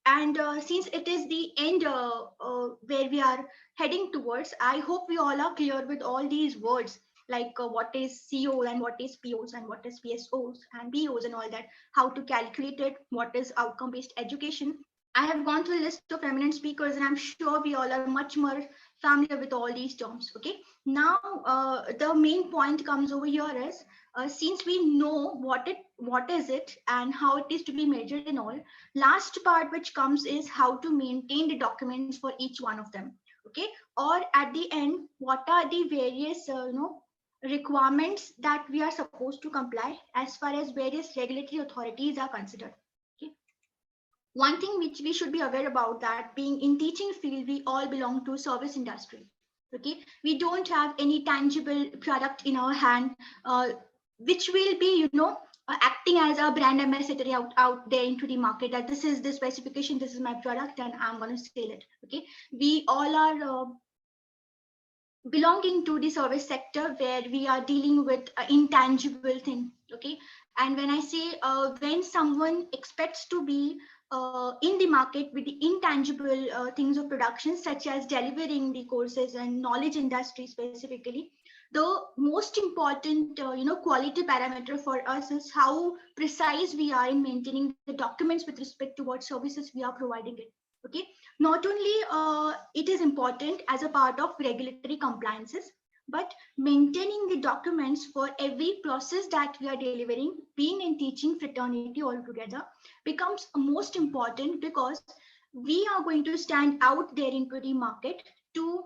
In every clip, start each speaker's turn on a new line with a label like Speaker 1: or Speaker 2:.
Speaker 1: And since it is the end where we are heading towards, I hope we all are clear with all these words, like what is CO and what is POs and what is PSOs and BOs and all that, how to calculate it, what is outcome based education. I have gone through a list of eminent speakers, and I'm sure we all are much more familiar with all these terms. Okay, now the main point comes over here is, since we know what is it and how it is to be measured and all, last part which comes is how to maintain the documents for each one of them. Okay, or at the end, what are the various requirements that we are supposed to comply as far as various regulatory authorities are considered. Okay, one thing which we should be aware about, that being in teaching field, we all belong to service industry. Okay, we don't have any tangible product in our hand, which will be acting as a brand ambassador out there into the market, that this is the specification, this is my product, and I'm going to sell it. Okay, we all are belonging to the service sector, where we are dealing with an intangible thing. Okay, and when I say when someone expects to be in the market with the intangible things of production, such as delivering the courses and knowledge industry specifically, the most important quality parameter for us is how precise we are in maintaining the documents with respect to what services we are providing it. Okay, not only it is important as a part of regulatory compliances, but maintaining the documents for every process that we are delivering, being in teaching fraternity altogether, becomes most important, because we are going to stand out there into the market to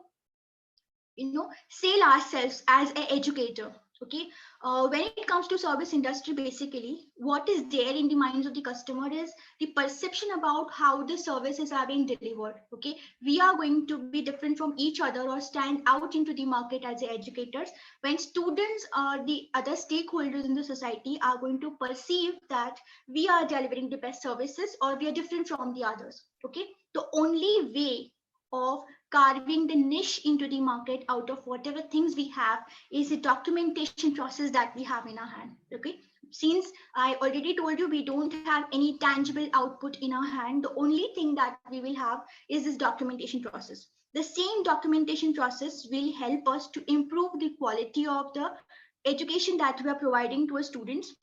Speaker 1: sell ourselves as an educator. Okay, when it comes to service industry, basically what is there in the minds of the customer is the perception about how the services are being delivered. Okay, we are going to be different from each other or stand out into the market as educators, when students or the other stakeholders in the society are going to perceive that we are delivering the best services or we are different from the others. Okay, the only way of carving the niche into the market out of whatever things we have is the documentation process that we have in our hand. Okay, since I already told you we don't have any tangible output in our hand, the only thing that we will have is this documentation process. The same documentation process will help us to improve the quality of the education that we are providing to our students.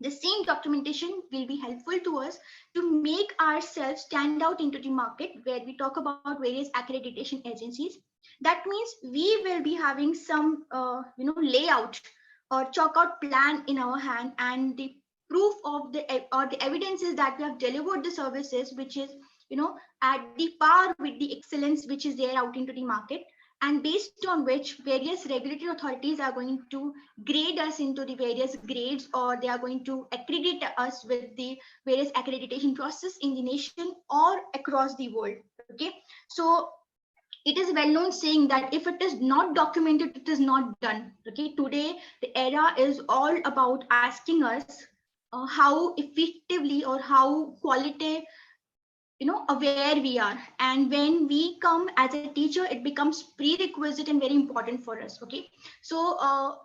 Speaker 1: The same documentation will be helpful to us to make ourselves stand out into the market, where we talk about various accreditation agencies. That means we will be having some layout or chalk out plan in our hand, and the proof of the or the evidence is that we have delivered the services which is at the par with the excellence which is there out into the market, and based on which various regulatory authorities are going to grade us into the various grades, or they are going to accredit us with the various accreditation process in the nation or across the world. Okay, so it is well known saying that if it is not documented, it is not done. Okay, today the era is all about asking us how effectively or how quality aware we are, and when we come as a teacher, it becomes prerequisite and very important for us. Okay, so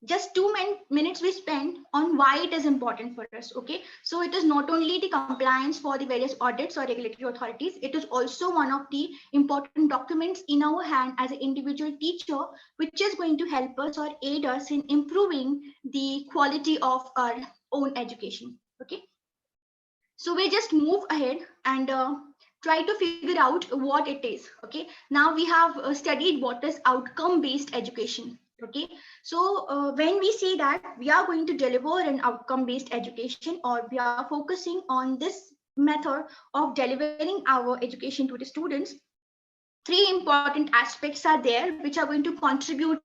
Speaker 1: just 2 minutes we spend on why it is important for us. Okay, so it is not only the compliance for the various audits or regulatory authorities, it is also one of the important documents in our hand as an individual teacher, which is going to help us or aid us in improving the quality of our own education. Okay, so we just move ahead and try to figure out what it is. Okay, now we have studied what is outcome based education. Okay, so when we say that we are going to deliver an outcome based education, or we are focusing on this method of delivering our education to the students, three important aspects are there which are going to contribute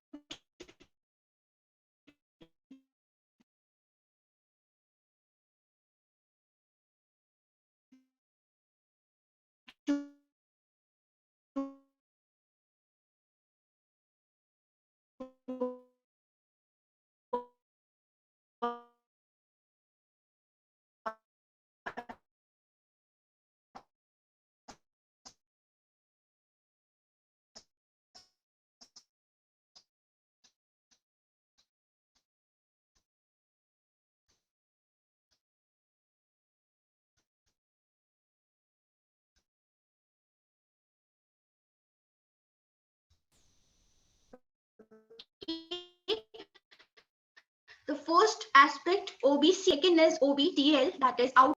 Speaker 1: first aspect OBC, second is OBTL, that is out.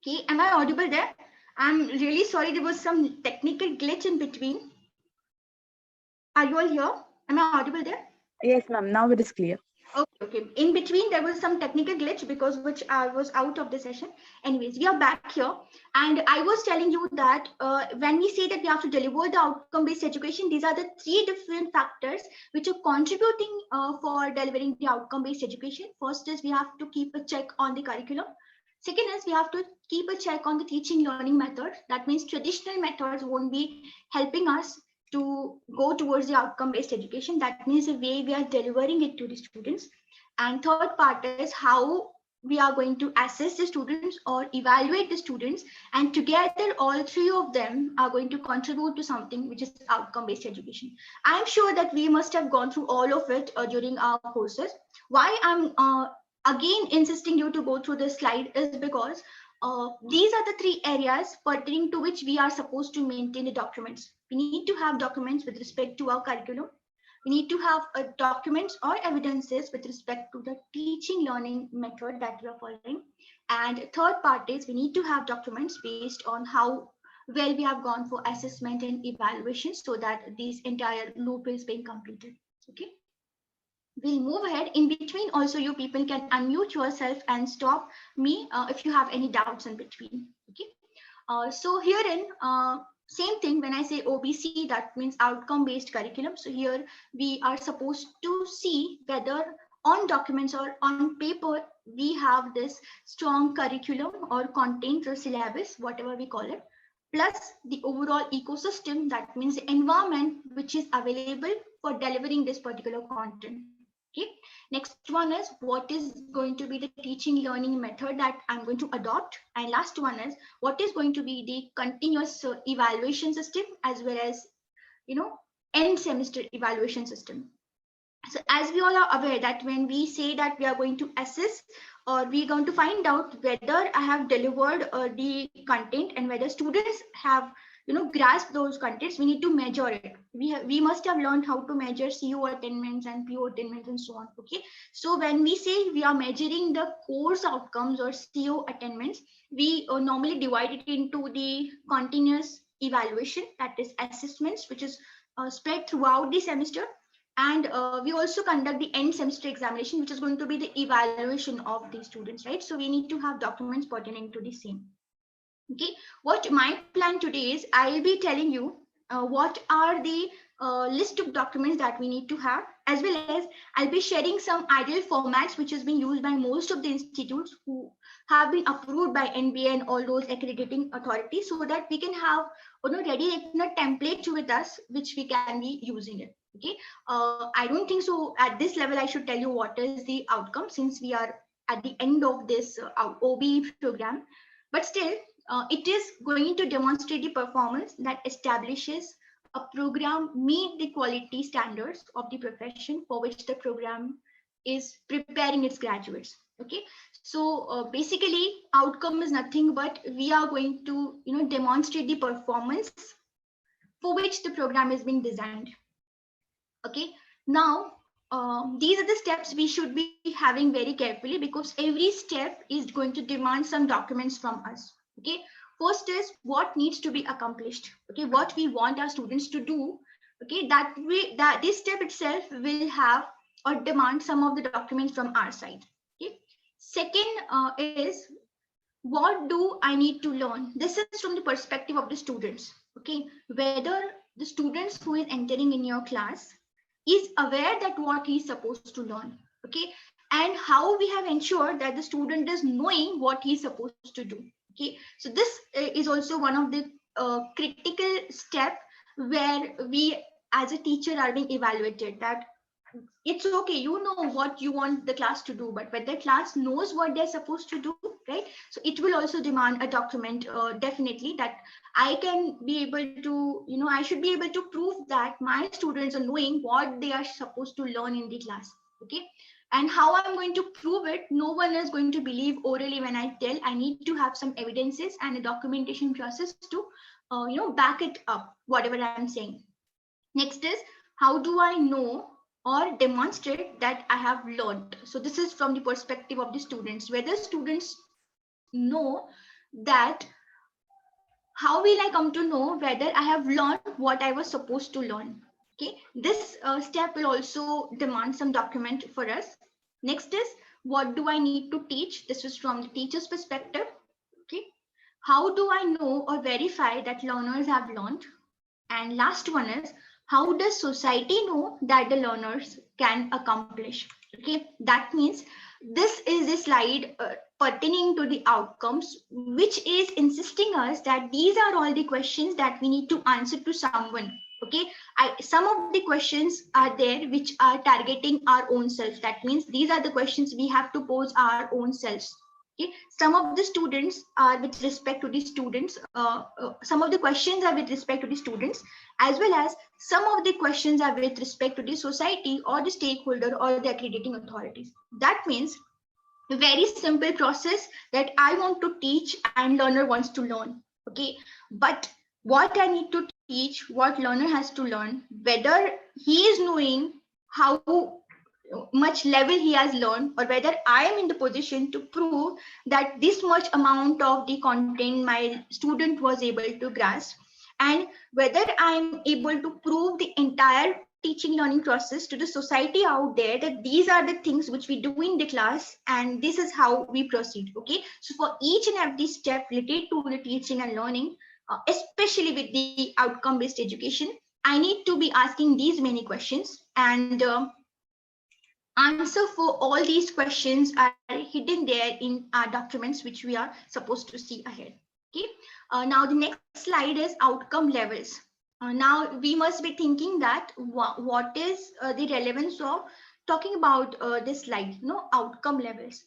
Speaker 1: Okay, am I audible there? I'm really sorry, there was some technical glitch in between. Are you all here? Am I audible there?
Speaker 2: Yes, ma'am. Now it is clear.
Speaker 1: Okay. In between, there was some technical glitch because which I was out of the session. Anyways, we are back here. And I was telling you that when we say that we have to deliver the outcome-based education, these are the three different factors which are contributing for delivering the outcome-based education. First is we have to keep a check on the curriculum. Second is we have to keep a check on the teaching learning method. That means traditional methods won't be helping us to go towards the outcome-based education. That means the way we are delivering it to the students. And third part is how we are going to assess the students or evaluate the students. And together, all three of them are going to contribute to something which is outcome-based education. I'm sure that we must have gone through all of it during our courses. Why I'm again insisting you to go through this slide is because these are the three areas pertaining to which we are supposed to maintain the documents. We need to have documents with respect to our curriculum. We need to have documents or evidences with respect to the teaching learning method that we are following. And third part is we need to have documents based on how well we have gone for assessment and evaluation so that this entire loop is being completed. Okay. We'll move ahead. In between, also you people can unmute yourself and stop me if you have any doubts in between. Okay. So herein, same thing when I say OBC, that means outcome-based curriculum. So here we are supposed to see whether on documents or on paper we have this strong curriculum or content or syllabus, whatever we call it, plus the overall ecosystem, that means the environment which is available for delivering this particular content. Okay. Next one is what is going to be the teaching learning method that I'm going to adopt. And last one is what is going to be the continuous evaluation system as well as, end semester evaluation system. So as we all are aware that when we say that we are going to assess or we're going to find out whether I have delivered the content and whether students have grasp those contents, we need to measure it. We must have learned how to measure CO attainments and PO attainments and so on. Okay, so when we say we are measuring the course outcomes or CO attainments, we normally divide it into the continuous evaluation, that is assessments, which is spread throughout the semester. And we also conduct the end semester examination, which is going to be the evaluation of the students, right? So we need to have documents pertaining to the same. Okay, what my plan today is, I'll be telling you what are the list of documents that we need to have, as well as I'll be sharing some ideal formats which has been used by most of the institutes who have been approved by NBA and all those accrediting authorities, so that we can have ready template with us which we can be using it. Okay, I don't think so at this level I should tell you what is the outcome, since we are at the end of this OB program, but still it is going to demonstrate the performance that establishes a program meet the quality standards of the profession for which the program is preparing its graduates. Okay, so basically outcome is nothing but we are going to demonstrate the performance for which the program is being designed. Okay, now these are the steps we should be having very carefully, because every step is going to demand some documents from us. Okay, first is what needs to be accomplished. Okay, what we want our students to do. Okay, that this step itself will have or demand some of the documents from our side. Okay, second is what do I need to learn. This is from the perspective of the students. Okay, whether the students who is entering in your class is aware that what he is supposed to learn. Okay, and how we have ensured that the student is knowing what he is supposed to do. Okay, so this is also one of the critical step where we as a teacher are being evaluated, that it's okay, you know what you want the class to do, but whether class knows what they're supposed to do, right? So it will also demand a document, definitely, that I can be able to, I should be able to prove that my students are knowing what they are supposed to learn in the class. Okay. And how I'm going to prove it, no one is going to believe orally when I tell. I need to have some evidences and a documentation process to back it up, whatever I'm saying. Next is, how do I know or demonstrate that I have learned? So this is from the perspective of the students, whether students know that, how will I come to know whether I have learned what I was supposed to learn? Okay, this step will also demand some document for us. Next is, what do I need to teach? This is from the teacher's perspective. Okay, how do I know or verify that learners have learned? And last one is, how does society know that the learners can accomplish? Okay, that means this is a slide pertaining to the outcomes, which is insisting us that these are all the questions that we need to answer to someone. Okay, some of the questions are there which are targeting our own self. That means these are the questions we have to pose our own selves. Okay, some of the students are with respect to the students, some of the questions are with respect to the students, as well as some of the questions are with respect to the society or the stakeholder or the accrediting authorities. That means a very simple process that I want to teach and learner wants to learn. Okay, but what I need to teach, what learner has to learn, whether he is knowing how much level he has learned, or whether I am in the position to prove that this much amount of the content my student was able to grasp, and whether I am able to prove the entire teaching learning process to the society out there that these are the things which we do in the class and this is how we proceed. Okay, so for each and every step related to the teaching and learning, especially with the outcome based education, I need to be asking these many questions, and answer for all these questions are hidden there in our documents which we are supposed to see ahead. Okay, now the next slide is outcome levels. Now we must be thinking that what is the relevance of talking about this slide, outcome levels.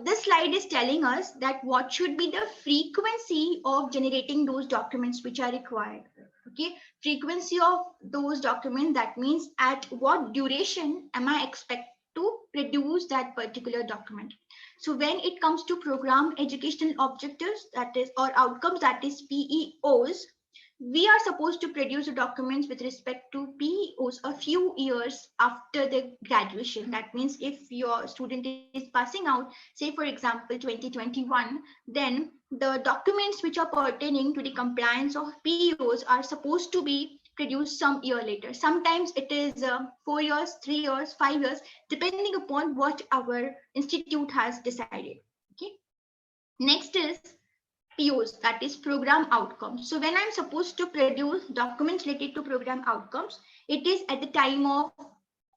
Speaker 1: This slide is telling us that what should be the frequency of generating those documents which are required. Okay, frequency of those documents, that means at what duration am I expect to produce that particular document. So when it comes to program educational objectives, that is, or outcomes, that is PEOs, we are supposed to produce the documents with respect to PEOs a few years after the graduation. That means if your student is passing out, say for example 2021, then the documents which are pertaining to the compliance of PEOs are supposed to be produced some year later. Sometimes it is 4 years, 3 years, 5 years, depending upon what our institute has decided. Okay. Next is POs, that is program outcomes. So when I'm supposed to produce documents related to program outcomes, it is at the time of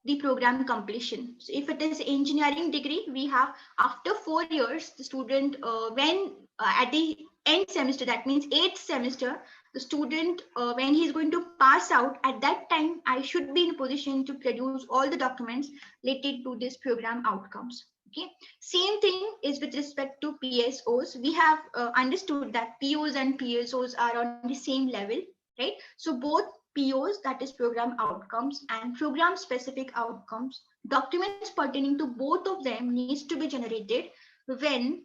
Speaker 1: the program completion. So if it is engineering degree, we have after 4 years, the student, when at the end semester, that means 8th semester, the student, when he's going to pass out, at that time, I should be in a position to produce all the documents related to this program outcomes. Okay, same thing is with respect to PSOs. We have understood that POs and PSOs are on the same level, right? So both POs, that is program outcomes, and program specific outcomes, documents pertaining to both of them needs to be generated when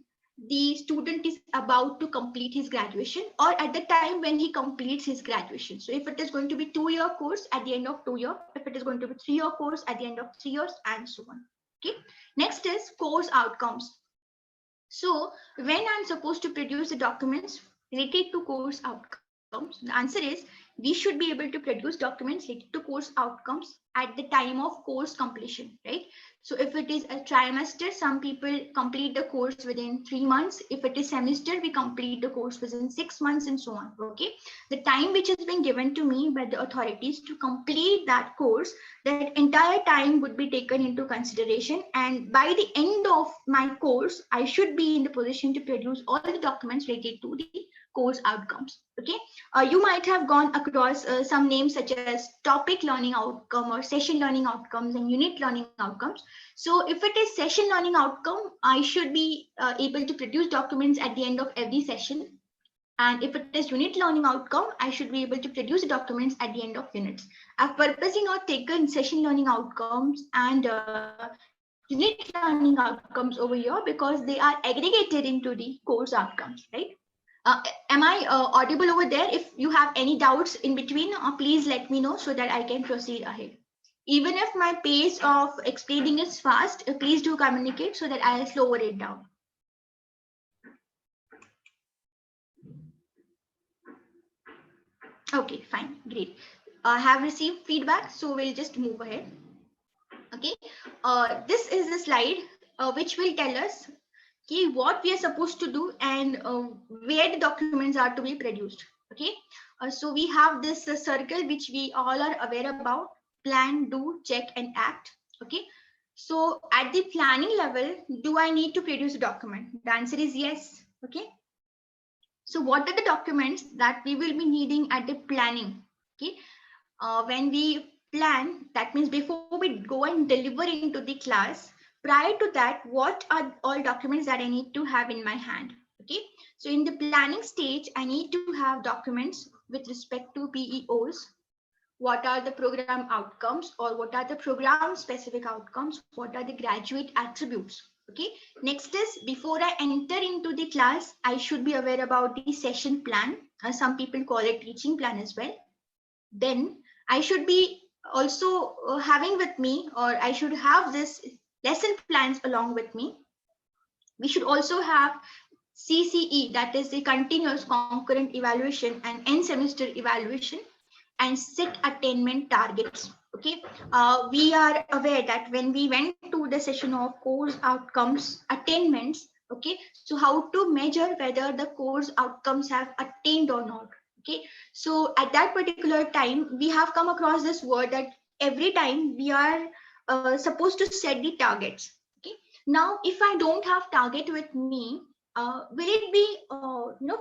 Speaker 1: the student is about to complete his graduation or at the time when he completes his graduation. So if it is going to be 2-year course, at the end of 2 years, if it is going to be 3-year course, at the end of 3 years, and so on. Okay. Next is course outcomes. So when I'm supposed to produce the documents related to course outcomes, the answer is we should be able to produce documents related to course outcomes at the time of course completion, right? So if it is a trimester, some people complete the course within 3 months. If it is semester, we complete the course within 6 months and so on. Okay. The time which has been given to me by the authorities to complete that course, that entire time would be taken into consideration. And by the end of my course, I should be in the position to produce all the documents related to the course outcomes. Okay. You might have gone across some names such as topic learning outcome or session learning outcomes and unit learning outcomes. So if it is session learning outcome, I should be able to produce documents at the end of every session. And if it is unit learning outcome, I should be able to produce documents at the end of units. I've purposely not taken session learning outcomes and unit learning outcomes over here because they are aggregated into the course outcomes, right? Am I audible over there? If you have any doubts in between, please let me know so that I can proceed ahead. Even if my pace of explaining is fast, please do communicate so that I'll slow it down. Okay, fine, great. I have received feedback, so we'll just move ahead. Okay, this is the slide which will tell us what we are supposed to do and where the documents are to be produced. Okay, so we have this circle which we all are aware about: plan, do, check, and act. Okay, so at the planning level, do I need to produce a document? The answer is yes. Okay, so what are the documents that we will be needing at the planning? Okay, when we plan, that means before we go and deliver into the class, prior to that, what are all documents that I need to have in my hand? Okay, so in the planning stage, I need to have documents with respect to PEOs. What are the program outcomes, or what are the program specific outcomes? What are the graduate attributes? Okay, next is, before I enter into the class, I should be aware about the session plan. Some people call it teaching plan as well. Then I should be also having with me, or I should have this lesson plans along with me. We should also have CCE, that is the continuous concurrent evaluation and end semester evaluation, and set attainment targets. Okay, we are aware that when we went to the session of course outcomes attainments, okay, so how to measure whether the course outcomes have attained or not. Okay, so at that particular time, we have come across this word that every time we are supposed to set the targets. Okay, now if I don't have target with me, will it be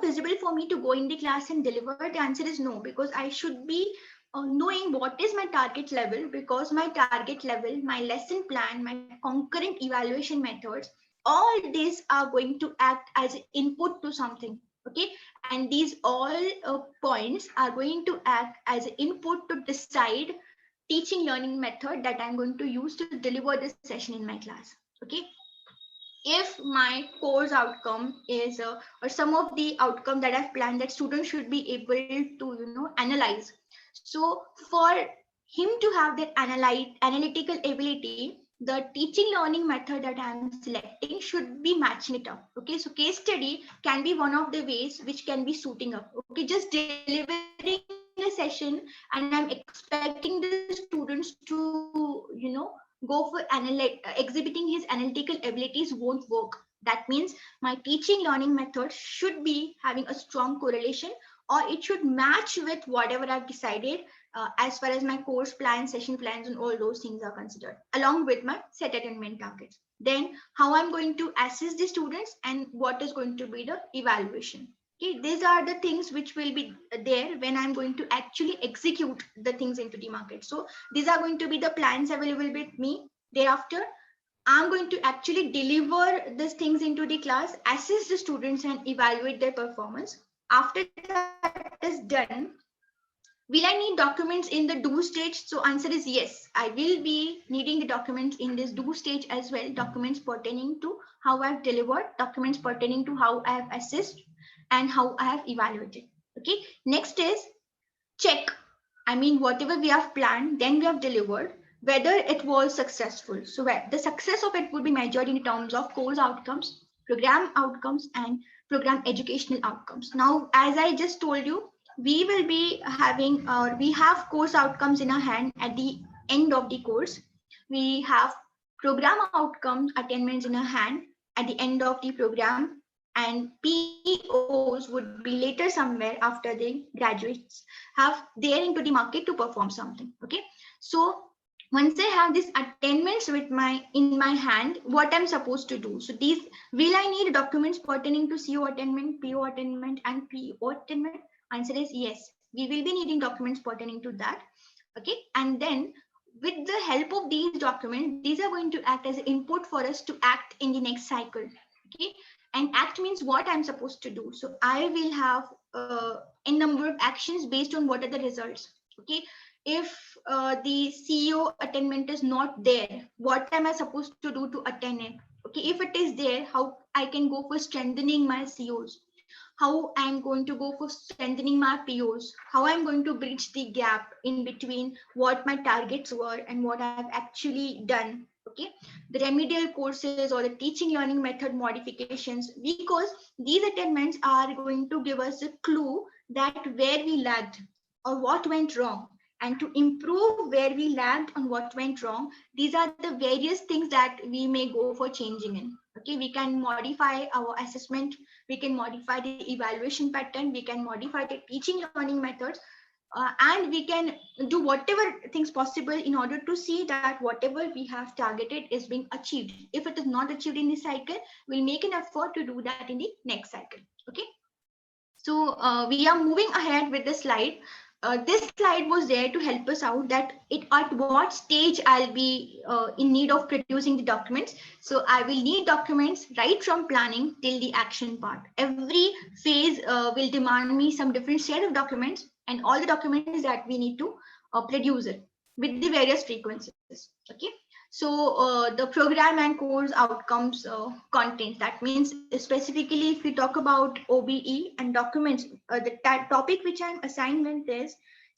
Speaker 1: feasible for me to go in the class and deliver? The answer is no, because I should be knowing what is my target level, because my target level, my lesson plan, my concurrent evaluation methods, all these are going to act as input to something. Okay, and these all points are going to act as input to decide teaching learning method that I'm going to use to deliver this session in my class. Okay, if my course outcome is or some of the outcome that I've planned that students should be able to analyze. So for him to have that analytical ability, the teaching learning method that I'm selecting should be matching it up. Okay, so case study can be one of the ways which can be suiting up. Okay, just delivering a session and I'm expecting the students to go for exhibiting his analytical abilities won't work. That means my teaching learning method should be having a strong correlation, or it should match with whatever I've decided as far as my course plan, session plans, and all those things are considered, along with my set attainment targets. Then how I'm going to assess the students and what is going to be the evaluation. Okay, these are the things which will be there when I'm going to actually execute the things into the market. So these are going to be the plans available with me. Thereafter, I'm going to actually deliver these things into the class, assess the students, and evaluate their performance. After that is done, will I need documents in the do stage? So answer is yes. I will be needing the documents in this do stage as well. Documents pertaining to how I've delivered, documents pertaining to how I have assessed, and how I have evaluated. Okay. Next is check. I mean, whatever we have planned, then we have delivered, whether it was successful. So the success of it would be measured in terms of course outcomes, program outcomes, and program educational outcomes. Now, as I just told you, we will be having, or we have course outcomes in our hand at the end of the course. We have program outcomes attainments in our hand at the end of the program, and POs would be later somewhere after the graduates have there into the market to perform something. Okay, so once I have these attainments with in my hand, what I'm supposed to do. So these, will I need documents pertaining to CO attainment, PO attainment, and PO attainment? Answer is yes. We will be needing documents pertaining to that. Okay, and then with the help of these documents, these are going to act as input for us to act in the next cycle. Okay, And act means what I'm supposed to do. So I will have a number of actions based on what are the results. Okay, if the CEO attainment is not there, what am I supposed to do to attain it? Okay, if it is there, how I can go for strengthening my COs, how I'm going to go for strengthening my POs, how I'm going to bridge the gap in between what my targets were and what I've actually done. Okay, the remedial courses or the teaching learning method modifications, because these attainments are going to give us a clue that where we lagged or what went wrong, and to improve where we lagged and what went wrong, these are the various things that we may go for changing in. Okay, we can modify our assessment, we can modify the evaluation pattern, we can modify the teaching learning methods, and we can do whatever things possible in order to see that whatever we have targeted is being achieved. If it is not achieved in this cycle, we'll make an effort to do that in the next cycle. Okay, so we are moving ahead with the slide. This slide was there to help us out that at what stage I'll be in need of producing the documents. So I will need documents right from planning till the action part. Every phase will demand me some different set of documents, and all the documents that we need to produce it with the various frequencies. Okay, so the program and course outcomes content, that means specifically if we talk about OBE and documents, the topic which I'm assigned with is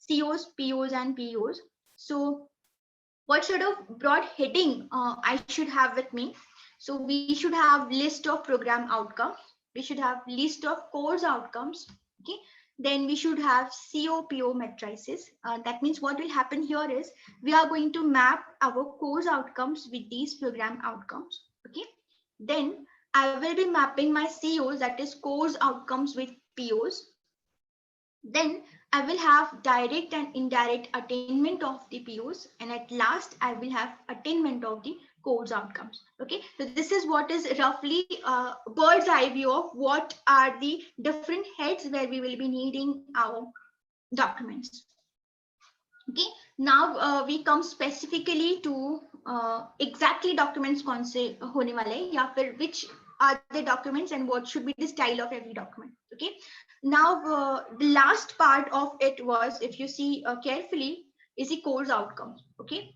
Speaker 1: COs, POs and POs. So what sort of broad heading I should have with me? So we should have list of program outcomes, we should have list of course outcomes. Okay, then we should have COPO matrices. That means what will happen here is we are going to map our course outcomes with these program outcomes. Okay, then I will be mapping my COs, that is course outcomes, with POs. Then I will have direct and indirect attainment of the POs, and at last I will have attainment of the course outcomes. Okay, so this is what is roughly bird's eye view of what are the different heads where we will be needing our documents. Okay, now we come specifically to exactly documents कौन से होने वाले हैं या फिर which are the documents and what should be the style of every document. Okay, now the last part of it was, if you see carefully, is the course outcomes. Okay,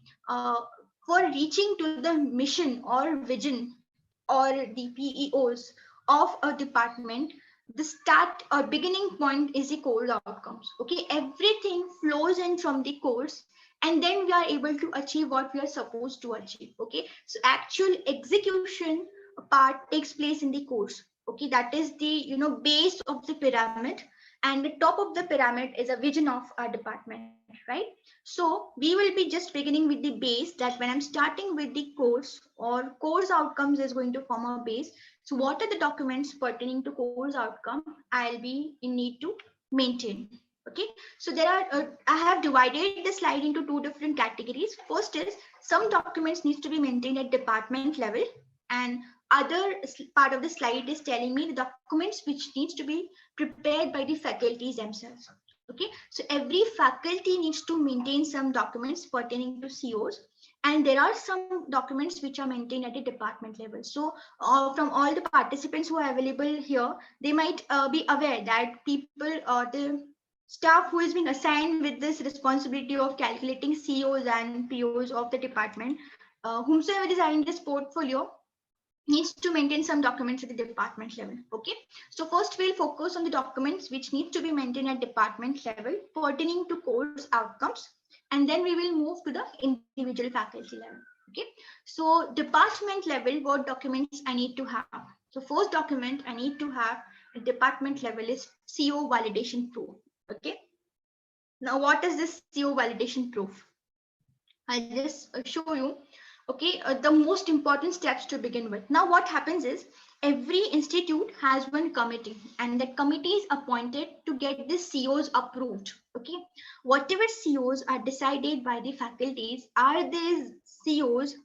Speaker 1: for reaching to the mission or vision or the PEOs of a department, the start or beginning point is the course outcomes. Okay, everything flows in from the course, and then we are able to achieve what we are supposed to achieve. Okay, so actual execution part takes place in the course. Okay, that is the base of the pyramid, and the top of the pyramid is a vision of our department, right? So we will be just beginning with the base, that when I'm starting with the course or course outcomes is going to form a base. So what are the documents pertaining to course outcome I'll be in need to maintain? Okay, so there are I have divided the slide into two different categories. First is some documents needs to be maintained at department level, and other part of the slide is telling me the documents which needs to be prepared by the faculties themselves. Okay, so every faculty needs to maintain some documents pertaining to COs, and there are some documents which are maintained at the department level. So from all the participants who are available here, they might be aware that people or the staff who is being assigned with this responsibility of calculating COs and POs of the department, whomsoever is in this portfolio, needs to maintain some documents at the department level. Okay, so first we'll focus on the documents which need to be maintained at department level pertaining to course outcomes, and then we will move to the individual faculty level. Okay, so department level, what documents I need to have? So first document I need to have at department level is CO validation proof. Okay, now what is this CO validation proof? I'll just show you. Okay, the most important steps to begin with. Now what happens is every institute has one committee, and that committee is appointed to get the COs approved. Okay, whatever COs are decided by the faculties, are these COs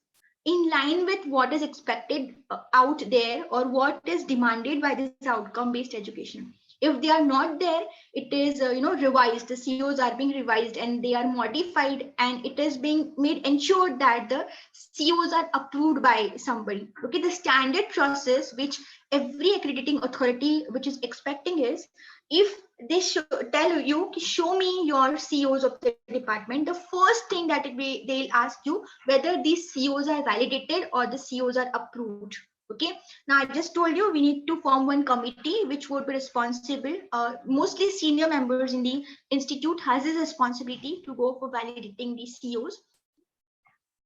Speaker 1: in line with what is expected out there or what is demanded by this outcome based education? If they are not there, it is revised. The COs are being revised and they are modified, and it is being made ensured that the COs are approved by somebody. Okay, the standard process which every accrediting authority which is expecting is, if they tell you, show me your COs of the department, the first thing that they'll ask you whether these COs are validated or the COs are approved. Okay, now I just told you we need to form one committee which would be responsible. Mostly senior members in the institute has this responsibility to go for validating the COs.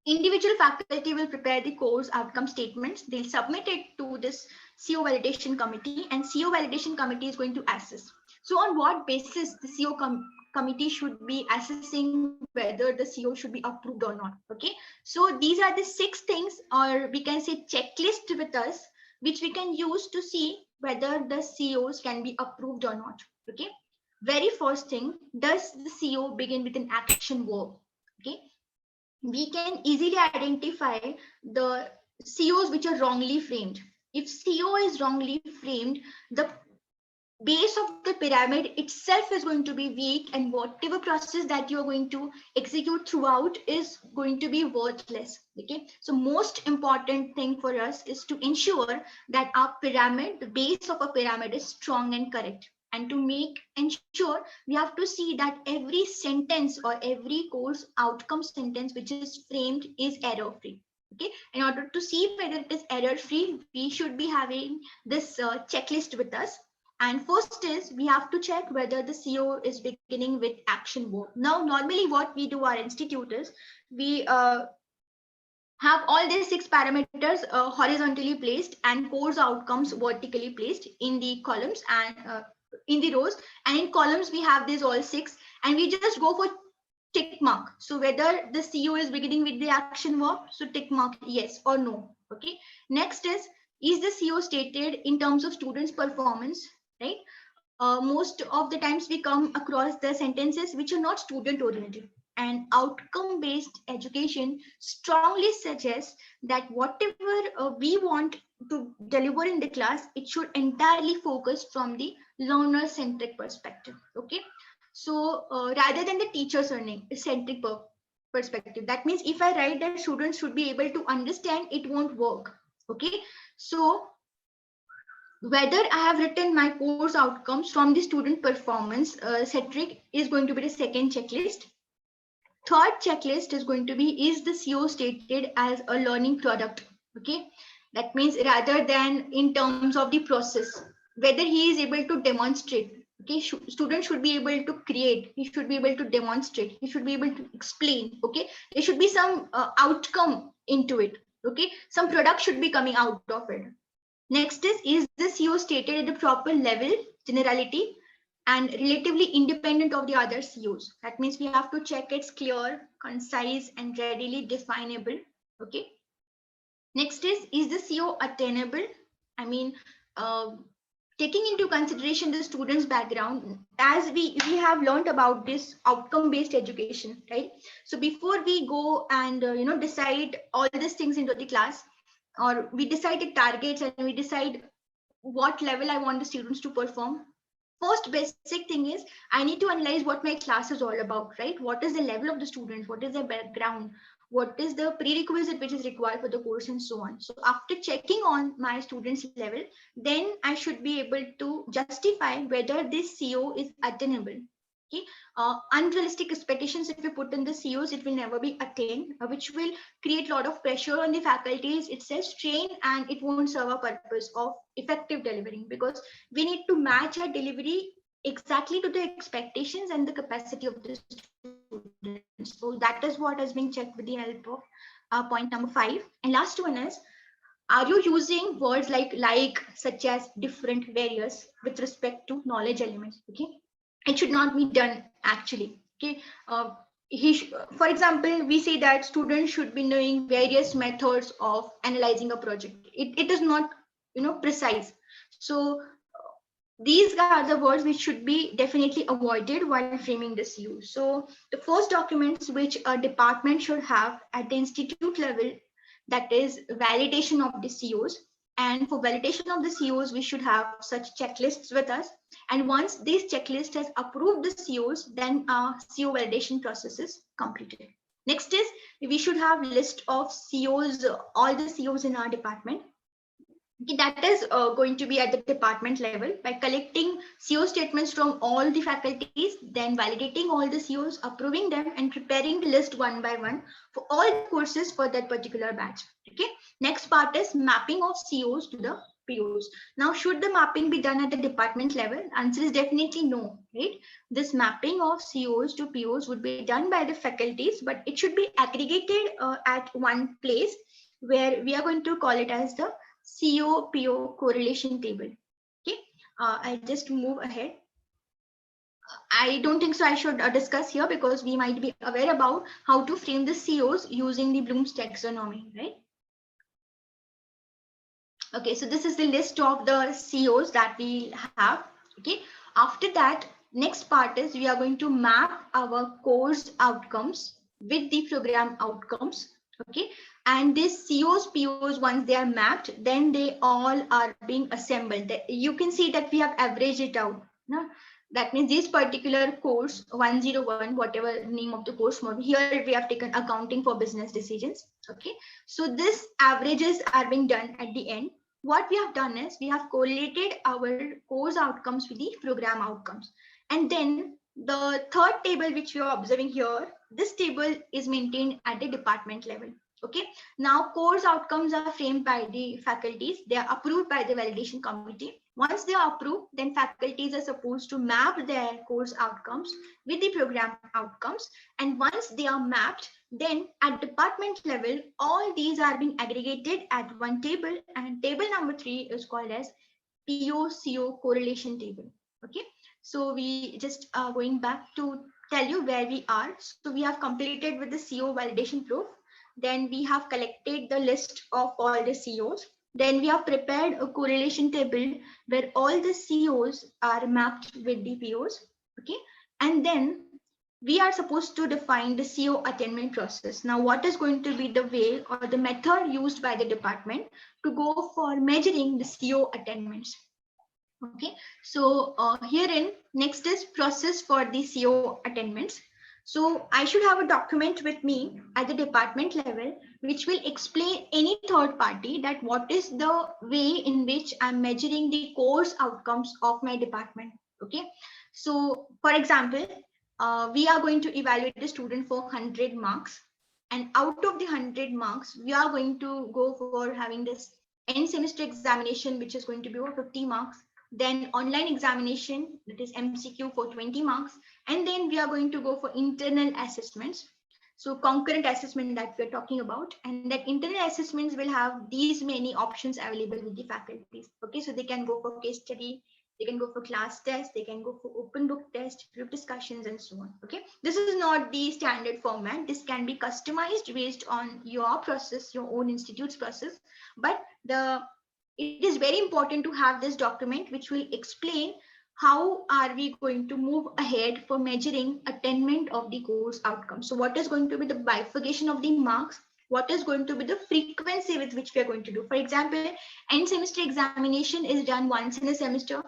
Speaker 1: Individual faculty will prepare the course outcome statements. They'll submit it to this CO validation committee, and CO validation committee is going to assess. So on what basis the CO committee should be assessing whether the CO should be approved or not? Okay, so these are the 6 things, or we can say checklist with us, which we can use to see whether the COs can be approved or not. Okay, very first thing, does the CO begin with an action verb? Okay, we can easily identify the COs which are wrongly framed. If CO is wrongly framed, the base of the pyramid itself is going to be weak, and whatever process that you're going to execute throughout is going to be worthless. Okay, so most important thing for us is to ensure that our pyramid, the base of a pyramid, is strong and correct. And to make ensure, we have to see that every sentence or every course outcome sentence which is framed is error free. Okay, in order to see whether it is error free, we should be having this checklist with us. And first is, we have to check whether the CO is beginning with action verb. Now, normally what we do our institute is, we have all these 6 parameters horizontally placed and course outcomes vertically placed in the columns and in the rows, and in columns we have these all 6, and we just go for tick mark. So whether the CO is beginning with the action verb, so tick mark yes or no. Okay, next is the CO stated in terms of students' performance, right? Most of the times we come across the sentences which are not student oriented, and outcome based education strongly suggests that whatever we want to deliver in the class, it should entirely focus from the learner centric perspective. Okay, so rather than the teacher centric perspective, that means if I write that students should be able to understand, it won't work. Okay, so whether I have written my course outcomes from the student performance centric is going to be the second checklist. Third checklist is going to be, is the CO stated as a learning product? Okay, that means rather than in terms of the process, whether he is able to demonstrate. Okay, student should be able to create, he should be able to demonstrate, he should be able to explain. Okay, there should be some outcome into it. Okay, some product should be coming out of it. Next is the CO stated at the proper level, generality, and relatively independent of the other COs? That means we have to check it's clear, concise, and readily definable. Okay. Next is the CO attainable? I mean, taking into consideration the student's background, as we have learned about this outcome-based education, right? So before we go and decide all these things into the class, or we decide the targets and we decide what level I want the students to perform, first basic thing is I need to analyze what my class is all about, right? What is the level of the students? What is their background? What is the prerequisite which is required for the course, and so on. So after checking on my students' level, then I should be able to justify whether this CO is attainable. Okay, unrealistic expectations, if you put in the COs, it will never be attained, which will create a lot of pressure on the faculties itself, strain, and it won't serve a purpose of effective delivering, because we need to match our delivery exactly to the expectations and the capacity of the students. So that is what is being checked with the help of point number 5. And last one is, are you using words like, such as, different, various with respect to knowledge elements? Okay, it should not be done actually. Okay, for example, we say that students should be knowing various methods of analyzing a project. It is not precise. So these are the words which should be definitely avoided while framing this use. So the first documents which a department should have at the institute level, that is validation of the COs, And for validation of the COs, we should have such checklists with us. And once this checklist has approved the COs, then our CO validation process is completed. Next is we should have list of COs, all the COs in our department. Okay, that is going to be at the department level by collecting CO statements from all the faculties, then validating all the COs, approving them, and preparing the list one by one for all the courses for that particular batch. Okay. Next part is mapping of COs to the POs. Now, should the mapping be done at the department level? Answer is definitely no, right? This mapping of COs to POs would be done by the faculties, but it should be aggregated at one place where we are going to call it as the CO-PO correlation table. Okay, I'll just move ahead. I don't think so I should discuss here because we might be aware about how to frame the COs using the Bloom's taxonomy, right? Okay, so this is the list of the COs that we have. Okay, after that, next part is we are going to map our course outcomes with the program outcomes. Okay, and these COs, POs, once they are mapped, then they all are being assembled. You can see that we have averaged it out. No? That means this particular course 101, whatever name of the course model, here we have taken accounting for business decisions. Okay, so this averages are being done at the end. What we have done is we have correlated our course outcomes with the program outcomes. And then the third table which we are observing here, this table is maintained at the department level. Okay, now course outcomes are framed by the faculties. They are approved by the validation committee. Once they are approved, then faculties are supposed to map their course outcomes with the program outcomes. And once they are mapped, then at department level, all these are being aggregated at one table, and table number 3 is called as PO-CO correlation table. Okay, so we just are going back to tell you where we are. So we have completed with the CO validation proof. Then we have collected the list of all the COs. Then we have prepared a correlation table where all the COs are mapped with the POs. Okay, and then we are supposed to define the CO attainment process. Now, what is going to be the way or the method used by the department to go for measuring the CO attainments? Okay, so herein next is process for the CO attainments. So I should have a document with me at the department level, which will explain any third party that what is the way in which I'm measuring the course outcomes of my department. Okay, so for example, we are going to evaluate the student for 100 marks. And out of the 100 marks, we are going to go for having this end semester examination, which is going to be over 50 marks. Then online examination, that is MCQ for 20 marks. And then we are going to go for internal assessments. So concurrent assessment that we're talking about, and that internal assessments will have these many options available with the faculties. Okay, so they can go for case study, they can go for class test, they can go for open book test, group discussions, and so on. Okay, this is not the standard format. This can be customized based on your process, your own institute's process. But it is very important to have this document which will explain how are we going to move ahead for measuring attainment of the course outcome. So what is going to be the bifurcation of the marks? What is going to be the frequency with which we are going to do? For example, end semester examination is done once in a semester.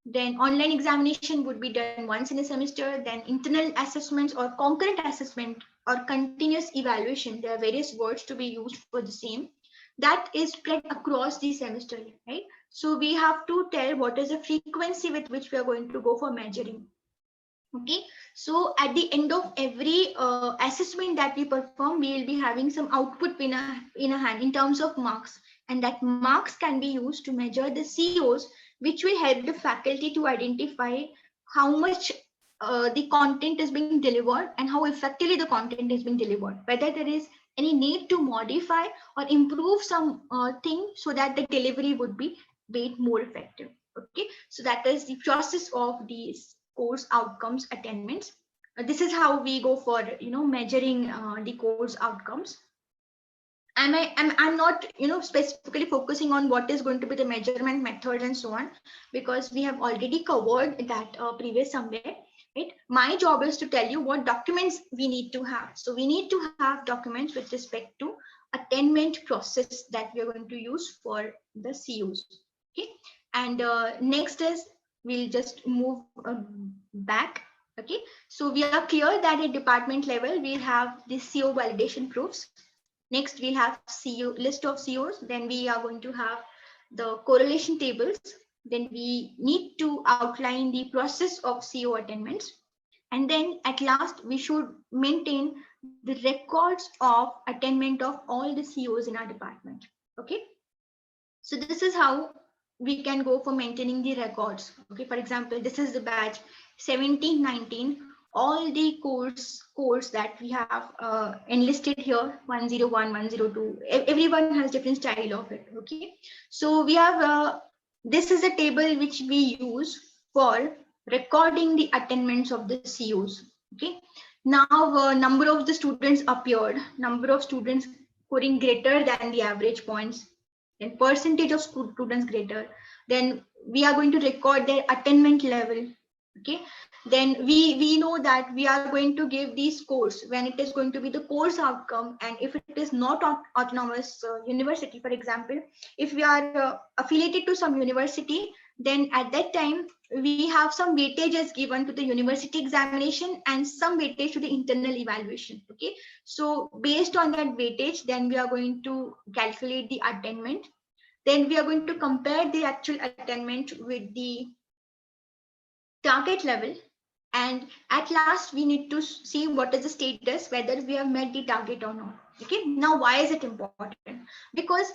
Speaker 1: Then online examination would be done once in a semester. Then internal assessments or concurrent assessment or continuous evaluation, there are various words to be used for the same, that is spread across the semester, right? So we have to tell what is the frequency with which we are going to go for measuring. Okay, so at the end of every assessment that we perform, we will be having some output in a hand in terms of marks, and that marks can be used to measure the COs, which will help the faculty to identify how much the content is being delivered and how effectively the content is being delivered, whether there is any need to modify or improve some thing so that the delivery would be made more effective. Okay, so that is the process of these course outcomes attainments. This is how we go for measuring the course outcomes. I'm not specifically focusing on what is going to be the measurement method and so on, because we have already covered that previous somewhere. Right? My job is to tell you what documents we need to have. So we need to have documents with respect to attainment process that we are going to use for the COs. Okay, and next is we'll just move back. Okay, so we are clear that at department level we'll have the CO validation proofs. Next we'll have CO list of COs. Then we are going to have the correlation tables. Then we need to outline the process of CO attainments. And then at last, we should maintain the records of attainment of all the COs in our department. Okay. So this is how we can go for maintaining the records. Okay. For example, this is the batch 1719. All the codes that we have enlisted here, 101, 102, everyone has different style of it. Okay. So we have, this is a table which we use for recording the attainments of the COs. Okay. Now, number of the students appeared, number of students scoring greater than the average points, then percentage of students greater. Then we are going to record their attainment level. Okay. Then we know that we are going to give these scores when it is going to be the course outcome, and if it is not autonomous university, for example, if we are affiliated to some university, then at that time we have some weightages given to the university examination and some weightage to the internal evaluation. Okay, so based on that weightage, then we are going to calculate the attainment. Then we are going to compare the actual attainment with the target level, and at last we need to see what is the status, whether we have met the target or not. Okay, now why is it important? Because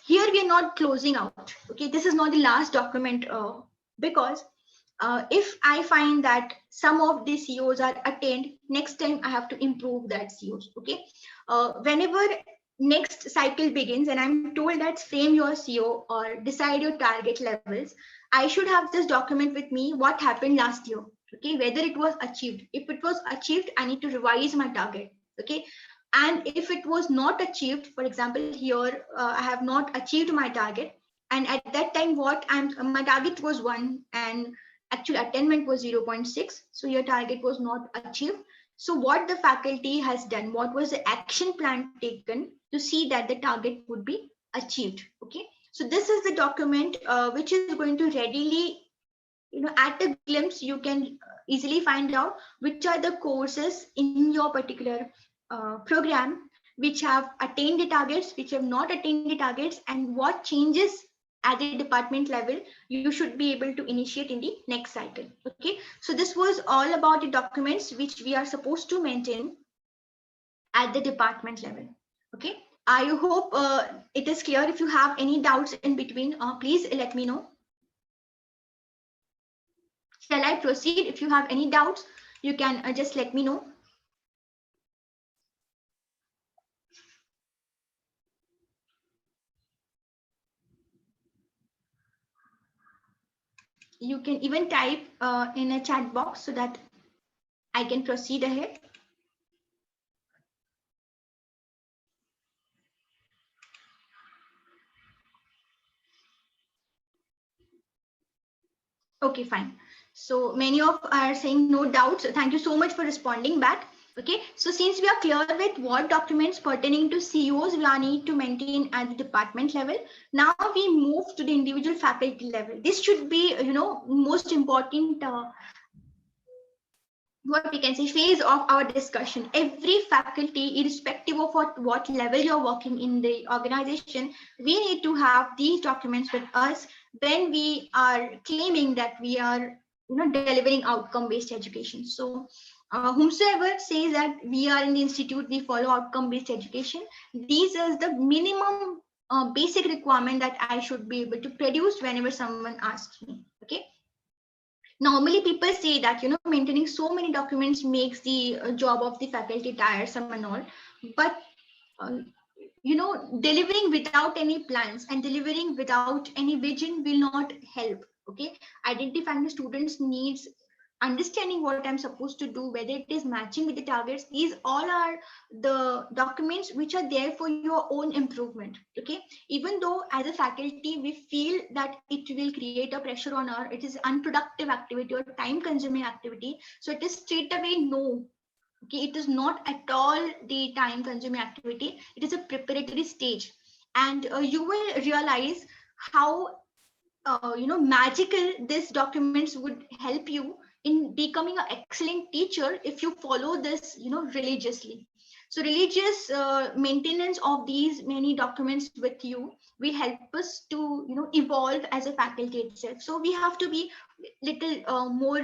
Speaker 1: here we are not closing out. Okay, this is not the last document, because if I find that some of the COs are attained, next time I have to improve that COs. Okay, whenever next cycle begins and I'm told that frame your CO or decide your target levels, I should have this document with me, what happened last year. Okay, whether it was achieved. If it was achieved, I need to revise my target. Okay, and if it was not achieved, for example, here I have not achieved my target, and at that time my target was 1 and actual attainment was 0.6, so your target was not achieved. So what the faculty has done, what was the action plan taken to see that the target would be achieved. Okay, so this is the document which is going to readily, at a glimpse you can easily find out which are the courses in your particular program which have attained the targets, which have not attained the targets, and what changes at the department level you should be able to initiate in the next cycle. Okay, so this was all about the documents which we are supposed to maintain at the department level. Okay, I hope it is clear. If you have any doubts in between, please let me know. Shall I proceed? If you have any doubts, you can just let me know. You can even type in a chat box so that I can proceed ahead. Okay, fine. So many of are saying no doubts. Thank you so much for responding back. Okay, so since we are clear with what documents pertaining to COs we need to maintain at the department level, now we move to the individual faculty level. This should be, most important what we can say phase of our discussion. Every faculty, irrespective of what level you're working in the organization, we need to have these documents with us when we are claiming that we are delivering outcome-based education. So whomsoever says that we are in the institute, we follow outcome-based education, these is the minimum basic requirement that I should be able to produce whenever someone asks me. Okay. Normally people say that maintaining so many documents makes the job of the faculty tiresome and all, but delivering without any plans and delivering without any vision will not help. Okay, identifying the students needs, understanding what I'm supposed to do, whether it is matching with the targets, these all are the documents which are there for your own improvement. Okay, even though as a faculty we feel that it will create a pressure on our, it is unproductive activity or time consuming activity, so it is straight away no. Okay, it is not at all the time consuming activity. It is a preparatory stage, and you will realize how magical these documents would help you in becoming an excellent teacher if you follow this religiously. So religious maintenance of these many documents with you will help us to evolve as a faculty itself. So we have to be little more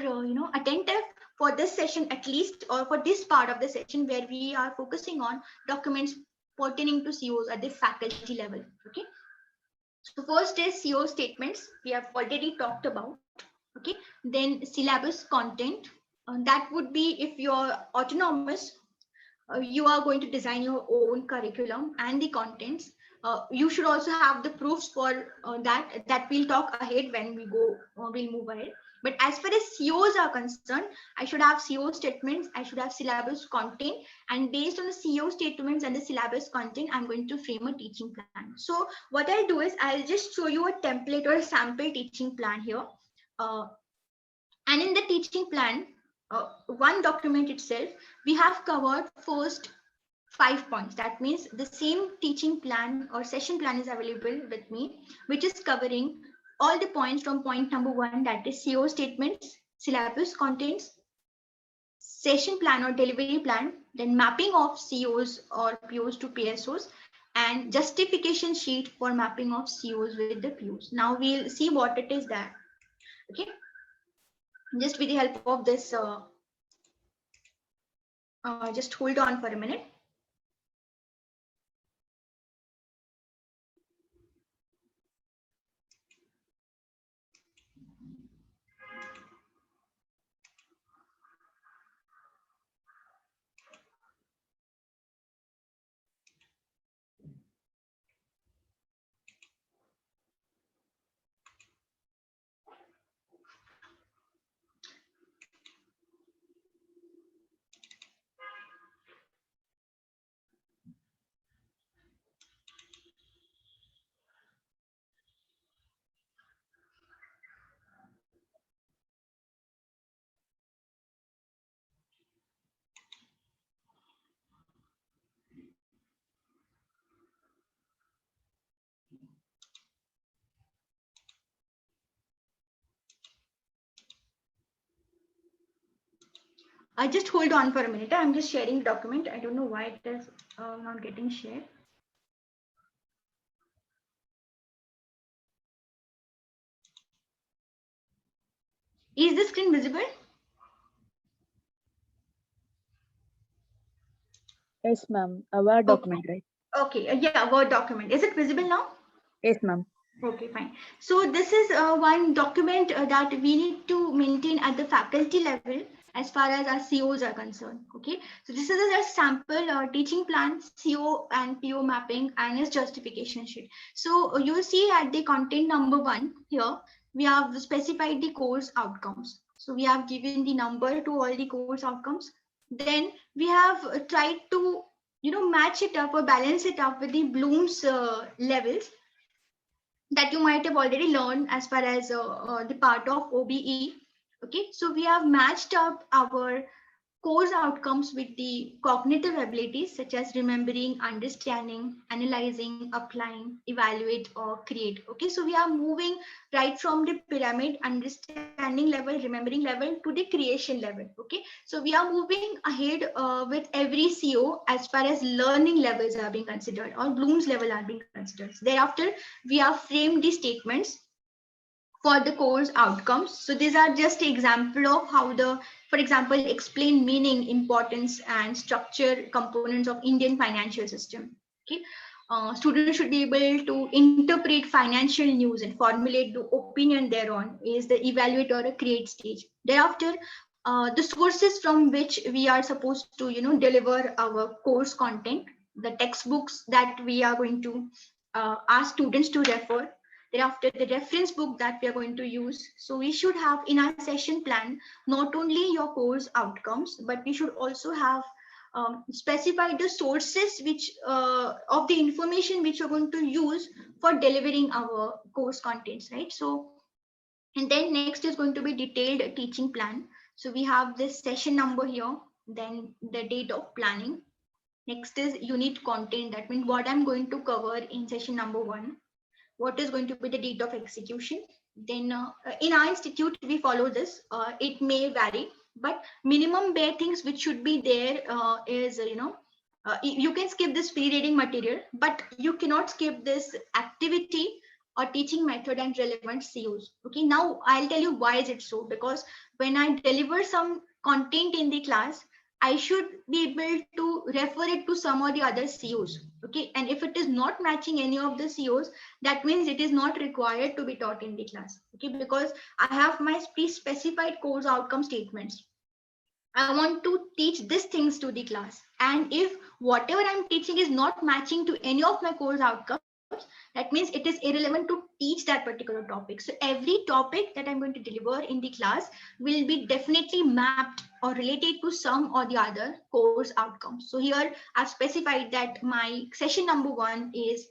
Speaker 1: attentive for this session, at least, or for this part of the session where we are focusing on documents pertaining to COs at the faculty level. Okay, so first is CO statements, we have already talked about. Okay, then syllabus content, that would be if you're autonomous, you are going to design your own curriculum and the contents. You should also have the proofs for that we'll talk ahead when we go, we'll move ahead. But as far as COs are concerned, I should have CO statements, I should have syllabus content, and based on the CO statements and the syllabus content, I'm going to frame a teaching plan. So what I'll do is I'll just show you a template or a sample teaching plan here. Uh, and in the teaching plan, one document itself, we have covered first 5 points. That means the same teaching plan or session plan is available with me, which is covering all the points from point number 1, that is CO statements, syllabus contents, session plan or delivery plan, then mapping of COs or POs to PSOs, and justification sheet for mapping of COs with the POs. Now we'll see what it is that. Okay, just with the help of this, just hold on for a minute. I just hold on for a minute. I'm just sharing the document. I don't know why it is not getting shared. Is the screen visible?
Speaker 2: Yes, ma'am. A Word document, right?
Speaker 1: Okay, yeah, Word document. Is it visible now?
Speaker 2: Yes, ma'am.
Speaker 1: Okay, fine. So this is one document that we need to maintain at the faculty level as far as our COs are concerned. Okay, so this is a sample teaching plan, CO and PO mapping, and its justification sheet. So you'll see at the content number 1 here, we have specified the course outcomes. So we have given the number to all the course outcomes. Then we have tried to match it up or balance it up with the Bloom's levels that you might have already learned as far as the part of OBE. Okay, so we have matched up our course outcomes with the cognitive abilities such as remembering, understanding, analyzing, applying, evaluate, or create. Okay, so we are moving right from the pyramid, understanding level, remembering level, to the creation level. Okay, so we are moving ahead with every CO as far as learning levels are being considered or Bloom's level are being considered. Thereafter, we have framed the statements for the course outcomes. So these are just example of how for example, explain meaning, importance, and structure components of Indian financial system. Okay, students should be able to interpret financial news and formulate the opinion thereon is the evaluate or a create stage. Thereafter, the sources from which we are supposed to deliver our course content, the textbooks that we are going to ask students to refer. Thereafter, the reference book that we are going to use. So we should have in our session plan not only your course outcomes, but we should also have specified the sources which of the information which you're going to use for delivering our course contents, right? So, and then next is going to be detailed teaching plan. So we have this session number here, then the date of planning. Next is unit content. That means what I'm going to cover in session number 1. What is going to be the date of execution. Then in our institute, we follow this. It may vary, but minimum bare things which should be there is, you can skip this pre-reading material, but you cannot skip this activity or teaching method and relevant COs. Okay, now I'll tell you why is it so. Because when I deliver some content in the class, I should be able to refer it to some or the other COs. Okay, and if it is not matching any of the COs, that means it is not required to be taught in the class. Okay, because I have my pre-specified course outcome statements. I want to teach these things to the class. And if whatever I'm teaching is not matching to any of my course outcomes, that means it is irrelevant to teach that particular topic. So every topic that I'm going to deliver in the class will be definitely mapped or related to some or the other course outcomes. So here I've specified that my session number 1 is,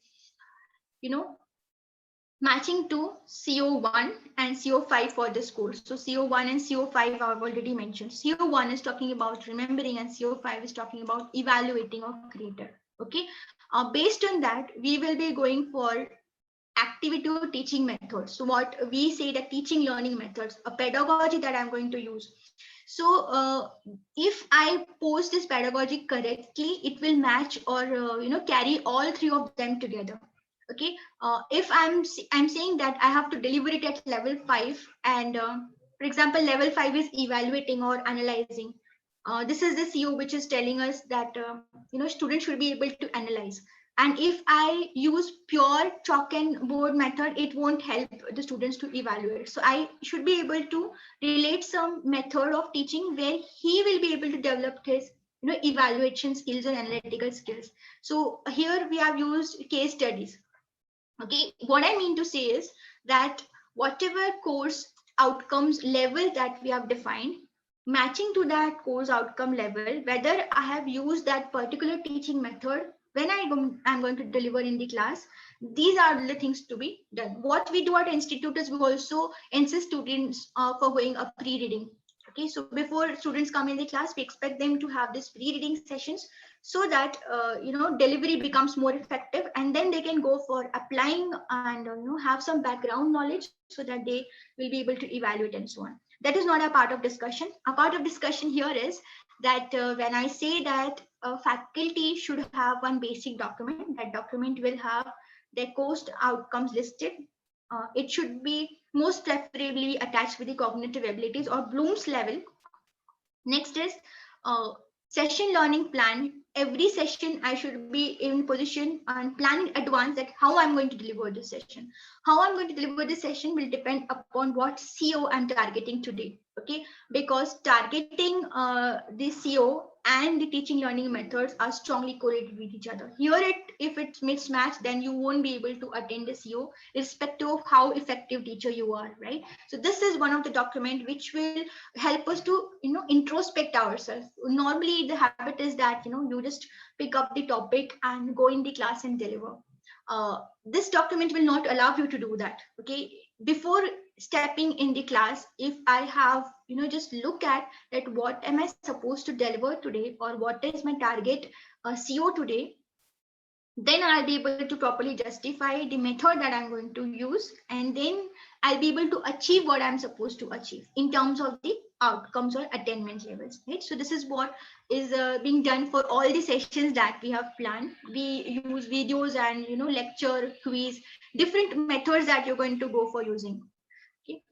Speaker 1: matching to CO1 and CO5 for this course. So CO1 and CO5 I've already mentioned. CO1 is talking about remembering and CO5 is talking about evaluating or creator. Okay. Based on that, we will be going for activity or teaching methods. So what we say that teaching learning methods, a pedagogy that I'm going to use. So if I post this pedagogy correctly, it will match or carry all 3 of them together. Okay, if I'm saying that I have to deliver it at level 5, and for example level 5 is evaluating or analyzing. This is the CO which is telling us that students should be able to analyze. And if I use pure chalk and board method, it won't help the students to evaluate. So I should be able to relate some method of teaching where he will be able to develop his evaluation skills or analytical skills. So here we have used case studies. Okay, what I mean to say is that whatever course outcomes level that we have defined, matching to that course outcome level, whether I have used that particular teaching method when I'm going to deliver in the class, these are the things to be done. What we do at Institute is we also insist students for going a pre-reading. Okay, so before students come in the class, we expect them to have this pre-reading sessions so that delivery becomes more effective, and then they can go for applying and have some background knowledge so that they will be able to evaluate and so on. That is not a part of discussion. A part of discussion here is that when I say that faculty should have one basic document, that document will have their course outcomes listed. It should be most preferably attached with the cognitive abilities or Bloom's level. Next is session learning plan. Every session I should be in position and plan in advance that how I'm going to deliver this session. How I'm going to deliver this session will depend upon what CO I'm targeting today. Okay, because targeting the CO and the teaching learning methods are strongly correlated with each other. Here, if it's mismatched, then you won't be able to attend the CO irrespective of how effective teacher you are, right? So this is one of the document which will help us to introspect ourselves. Normally the habit is that you just pick up the topic and go in the class and deliver. This document will not allow you to do that. Okay, before stepping in the class, if I have just look at that what am I supposed to deliver today or what is my target CO today, then I'll be able to properly justify the method that I'm going to use, and then I'll be able to achieve what I'm supposed to achieve in terms of the outcomes or attainment levels, right? So this is what is being done for all the sessions that we have planned. We use videos and lecture, quiz, different methods that you're going to go for using. Okay,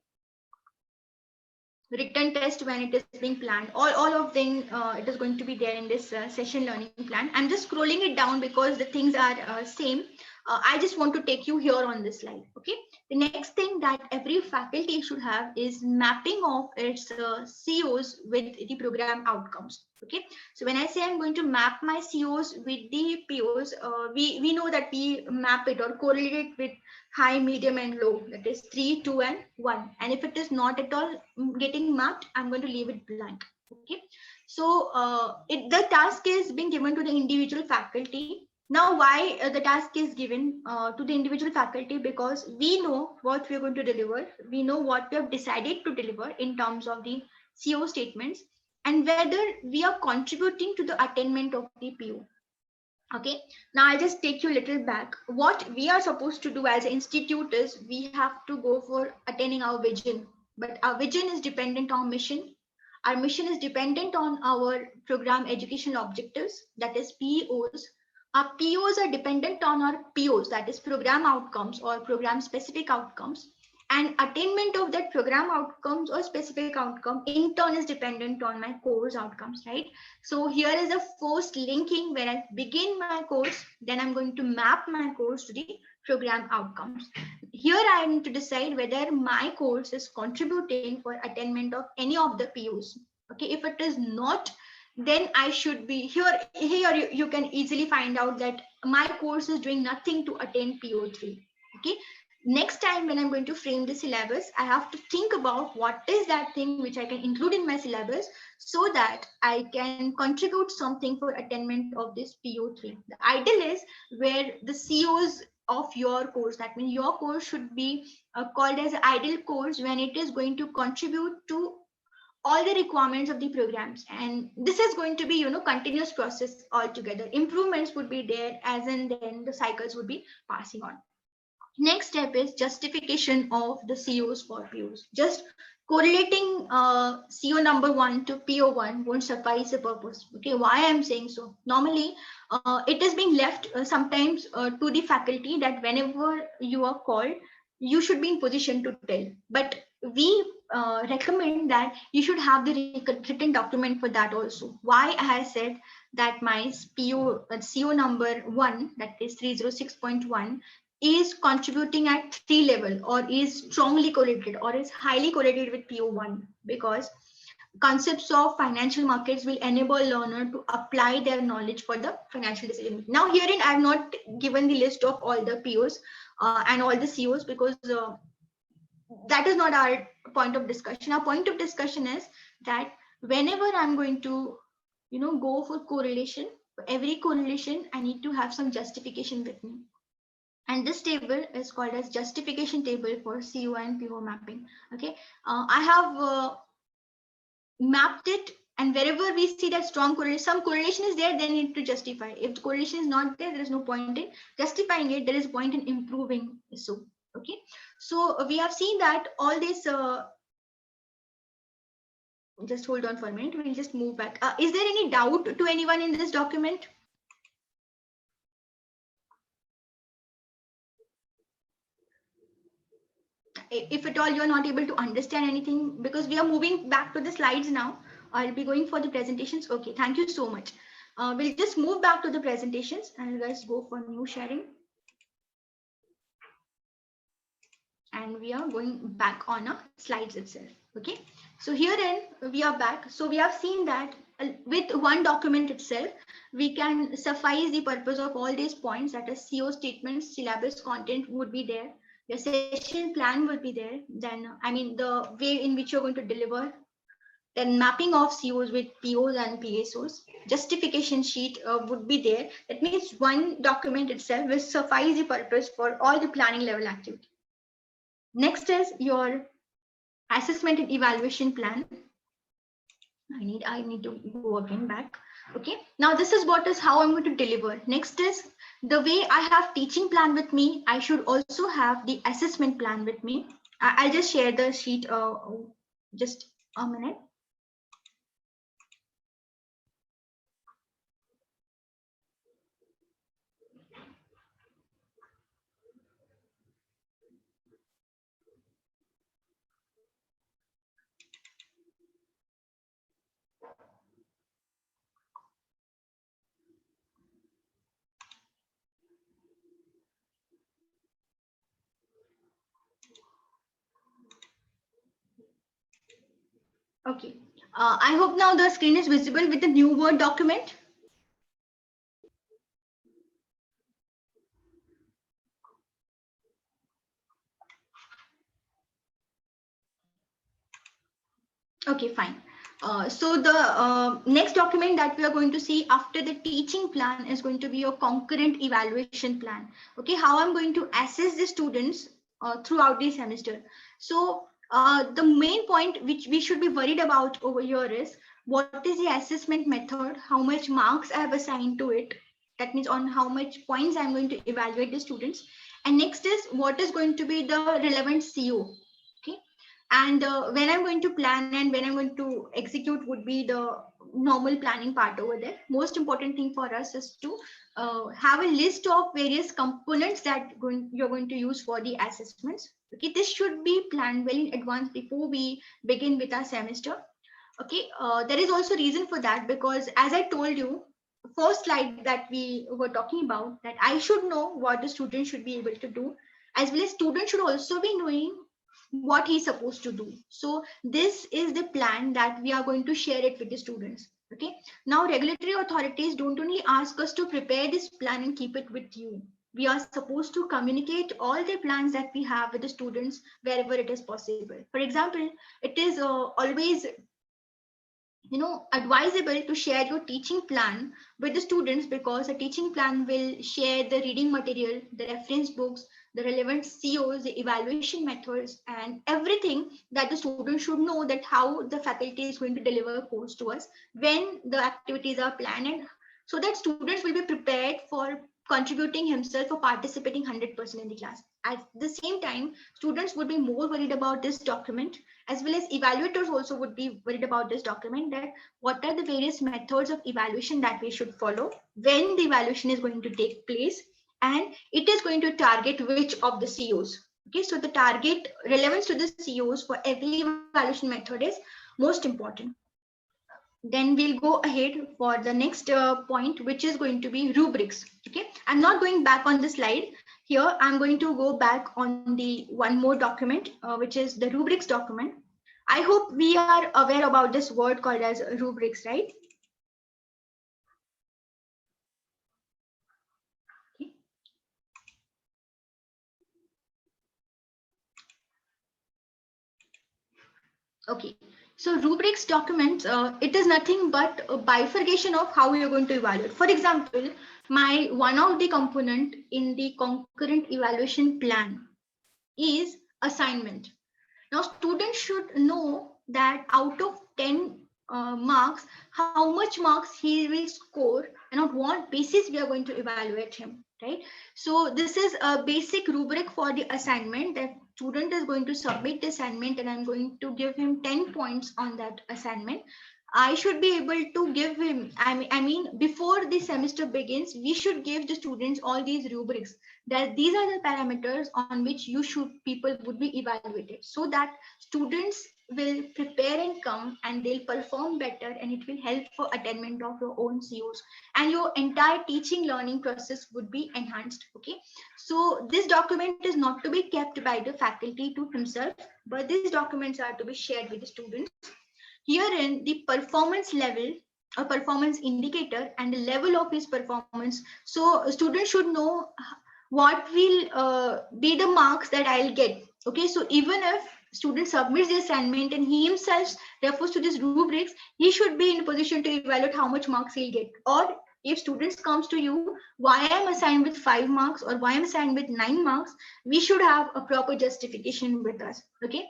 Speaker 1: written test when it is being planned, all of them it is going to be there in this session learning plan. I'm just scrolling it down because the things are same. I just want to take you here on this slide. Okay, the next thing that every faculty should have is mapping of its COs with the program outcomes. Okay, so when I say I'm going to map my COs with the POs, we know that we map it or correlate it with high, medium, and low. That is 3, 2, and 1. And if it is not at all getting mapped, I'm going to leave it blank. Okay, so the task is being given to the individual faculty. Now, why the task is given to the individual faculty? Because we know what we are going to deliver. We know what we have decided to deliver in terms of the CO statements. and whether we are contributing to the attainment of the PO. Okay, now I'll just take you a little back. What we are supposed to do as an institute is we have to go for attaining our vision, but our vision is dependent on mission. Our mission is dependent on our program educational objectives, that is POs. Our POs are dependent on our POs, that is program outcomes or program specific outcomes. And attainment of that program outcomes or specific outcome in turn is dependent on my course outcomes, right? So here is a first linking where I begin my course, then I'm going to map my course to the program outcomes. Here I am to decide whether my course is contributing for attainment of any of the POs. Okay, if it is not, then I should be here. Here you can easily find out that my course is doing nothing to attain PO3. Okay, next time when I'm going to frame the syllabus, I have to think about what is that thing which I can include in my syllabus so that I can contribute something for attainment of this PO3. The ideal is where the COs of your course, that means your course should be called as ideal course when it is going to contribute to all the requirements of the programs, and this is going to be continuous process altogether. Improvements would be there as and then the cycles would be passing on. Next step is justification of the COs for POs. Just correlating CO number 1 to PO1 won't suffice the purpose. Okay, why I'm saying so? Normally, it is being left sometimes to the faculty that whenever you are called, you should be in position to tell. But we recommend that you should have the written document for that also. Why I said that my CO number 1, that is 306.1, is contributing at 3 level or is strongly correlated or is highly correlated with PO1, because concepts of financial markets will enable learner to apply their knowledge for the financial decision. Now herein I have not given the list of all the POs and all the COs because that is not our point of discussion. Our point of discussion is that whenever I'm going to go for correlation, for every correlation I need to have some justification with me. And this table is called as justification table for CO and PO mapping. Okay, I have mapped it, and wherever we see that strong correlation, some correlation is there, then need to justify. If the correlation is not there, there is no point in justifying it. There is point in improving. So, okay, so we have seen that all this. Just hold on for a minute. We'll just move back. Is there any doubt to anyone in this document? If at all you are not able to understand anything, because we are moving back to the slides now, I'll be going for the presentations. Okay, thank you so much. We'll just move back to the presentations and let's go for new sharing. And we are going back on our slides itself. Okay, so herein we are back. So we have seen that with one document itself, we can suffice the purpose of all these points, that is CO statements, syllabus content would be there. Your session plan will be there. Then, I mean, the way in which you're going to deliver, then mapping of COs with POs and PSOs, justification sheet would be there. That means one document itself will suffice the purpose for all the planning level activity. Next is your assessment and evaluation plan. I need to go again back. Okay, now this is what is how I'm going to deliver. Next is the way I have teaching plan with me, I should also have the assessment plan with me. I'll just share the sheet just a minute. Okay, I hope now the screen is visible with the new Word document. Okay, fine. So the next document that we are going to see after the teaching plan is going to be your concurrent evaluation plan. Okay, how I'm going to assess the students throughout the semester. So the main point which we should be worried about over here is what is the assessment method, how much marks I have assigned to it. That means on how much points I'm going to evaluate the students. And next is what is going to be the relevant CO. Okay. And when I'm going to plan and when I'm going to execute would be the normal planning part over there. Most important thing for us is to have a list of various components that you're going to use for the assessments. Okay, this should be planned well in advance before we begin with our semester. Okay, there is also reason for that, because as I told you, first slide that we were talking about, that I should know what the student should be able to do, as well as student should also be knowing what he's supposed to do. So this is the plan that we are going to share it with the students. Okay, now regulatory authorities don't only ask us to prepare this plan and keep it with you. We are supposed to communicate all the plans that we have with the students wherever it is possible. For example, it is always advisable to share your teaching plan with the students, because a teaching plan will share the reading material, the reference books, the relevant COs, the evaluation methods, and everything that the student should know, that how the faculty is going to deliver a course to us when the activities are planned, and so that students will be prepared for contributing himself or participating 100% in the class. At the same time, students would be more worried about this document, as well as evaluators also would be worried about this document, that what are the various methods of evaluation that we should follow, when the evaluation is going to take place, and it is going to target which of the COs. Okay, so the target relevance to the COs for every evaluation method is most important. Then we'll go ahead for the next point, which is going to be rubrics. Okay, I'm not going back on the slide here. I'm going to go back on the one more document, which is the rubrics document. I hope we are aware about this word called as rubrics, right? Okay. Okay. So rubrics documents, it is nothing but a bifurcation of how you're going to evaluate. For example, my one of the component in the concurrent evaluation plan is assignment. Now, students should know that out of 10 marks, how much marks he will score and on what basis we are going to evaluate him, right? So this is a basic rubric for the assignment, that student is going to submit the assignment and I'm going to give him 10 points on that assignment. I should be able to give him, I mean, before the semester begins, we should give the students all these rubrics, that these are the parameters on which people would be evaluated, so that students will prepare and come and they'll perform better, and it will help for attainment of your own COs, and your entire teaching learning process would be enhanced. Okay, so this document is not to be kept by the faculty to himself, but these documents are to be shared with the students. Herein, the performance level, a performance indicator, and the level of his performance. So students should know what will be the marks that I'll get. Okay, so even if student submits the assignment and he himself refers to these rubrics, he should be in a position to evaluate how much marks he'll get. Or if students comes to you, why I'm assigned with 5 marks or why I'm assigned with 9 marks, we should have a proper justification with us. Okay,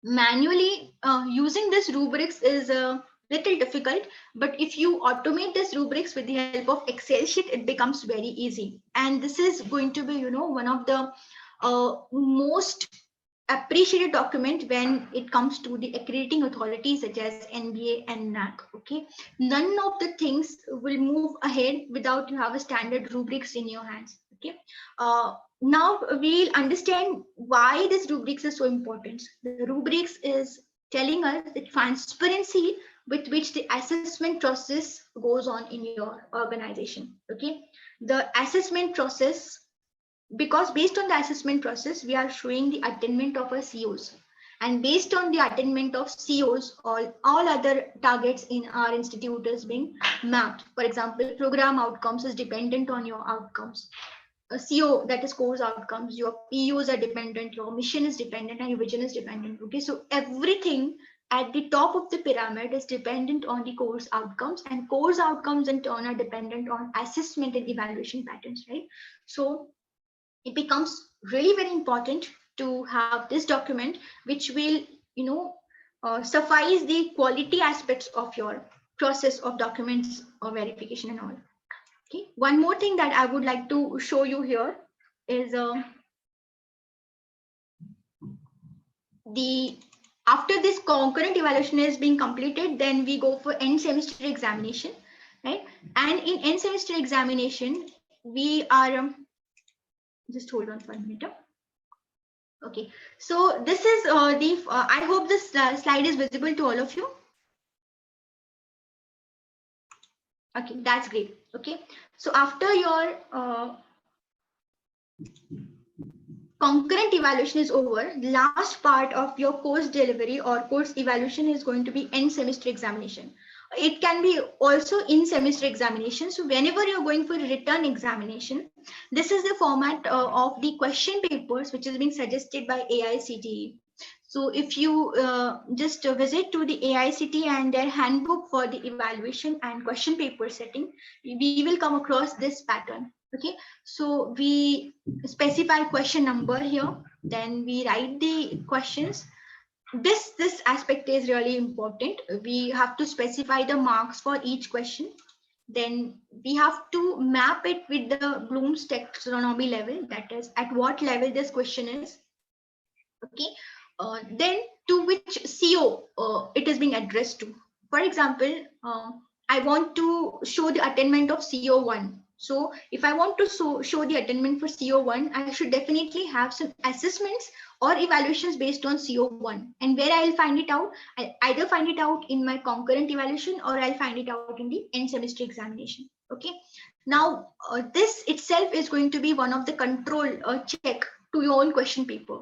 Speaker 1: manually using this rubrics is a little difficult, but if you automate this rubrics with the help of Excel sheet, it becomes very easy. And this is going to be, one of the most appreciated document when it comes to the accrediting authorities such as NBA and NAC. Okay, none of the things will move ahead without you have a standard rubrics in your hands. Okay, now we'll understand why this rubrics is so important. The rubrics is telling us the transparency with which the assessment process goes on in your organization. Okay, the assessment process, because based on the assessment process, we are showing the attainment of our COs. And based on the attainment of COs, all other targets in our institute is being mapped. For example, program outcomes is dependent on your outcomes. A CO, that is course outcomes, your PUs are dependent, your mission is dependent, and your vision is dependent. Okay, so everything at the top of the pyramid is dependent on the course outcomes, and course outcomes in turn are dependent on assessment and evaluation patterns, right? So it becomes really very important to have this document, which will suffice the quality aspects of your process of documents or verification and all. Okay. One more thing that I would like to show you here is the after this concurrent evaluation is being completed, then we go for end semester examination, right? And in end semester examination, we are just hold on for a minute. Okay, so this is I hope this slide is visible to all of you. Okay, that's great. Okay, so after your concurrent evaluation is over, the last part of your course delivery or course evaluation is going to be end semester examination. It can be also in semester examination. So whenever you're going for written examination, this is the format of the question papers which is being suggested by AICTE. So if you just visit to the AICTE and their handbook for the evaluation and question paper setting, we will come across this pattern. Okay, so we specify question number here, then we write the questions. This aspect is really important. We have to specify the marks for each question. Then we have to map it with the Bloom's taxonomy level, that is at what level this question is. Okay, then to which CO it is being addressed to. For example, I want to show the attainment of CO1. So if I want to show the attainment for CO1, I should definitely have some assessments or evaluations based on CO1. And where I'll find it out, I'll either find it out in my concurrent evaluation or I'll find it out in the end semester examination. Okay. Now, this itself is going to be one of the control check to your own question paper.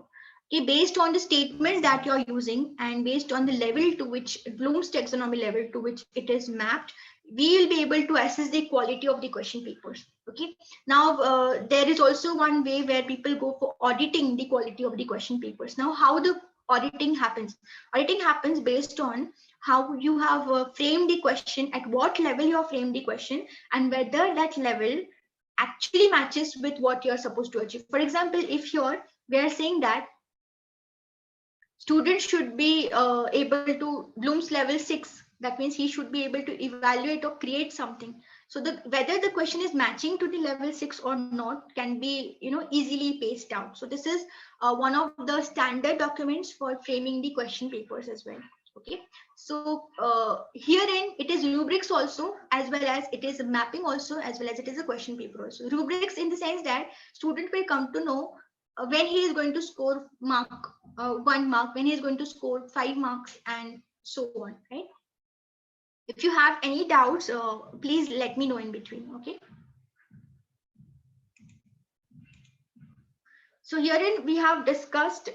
Speaker 1: Okay, based on the statements that you're using and based on the level to which Bloom's taxonomy level to which it is mapped, we will be able to assess the quality of the question papers. Okay. Now, there is also one way where people go for auditing the quality of the question papers. Now, how the auditing happens? Auditing happens based on how you have framed the question, at what level you have framed the question, and whether that level actually matches with what you're supposed to achieve. For example, if we are saying that students should be able to Bloom's level 6, that means he should be able to evaluate or create something. So whether the question is matching to the level 6 or not can be easily paced out. So this is one of the standard documents for framing the question papers as well. Okay, so herein it is rubrics also, as well as it is a mapping also, as well as it is a question paper also. Rubrics in the sense that student will come to know when he is going to score 1 mark, when he is going to score 5 marks, and so on, right? If you have any doubts, please let me know in between. Okay, so herein we have discussed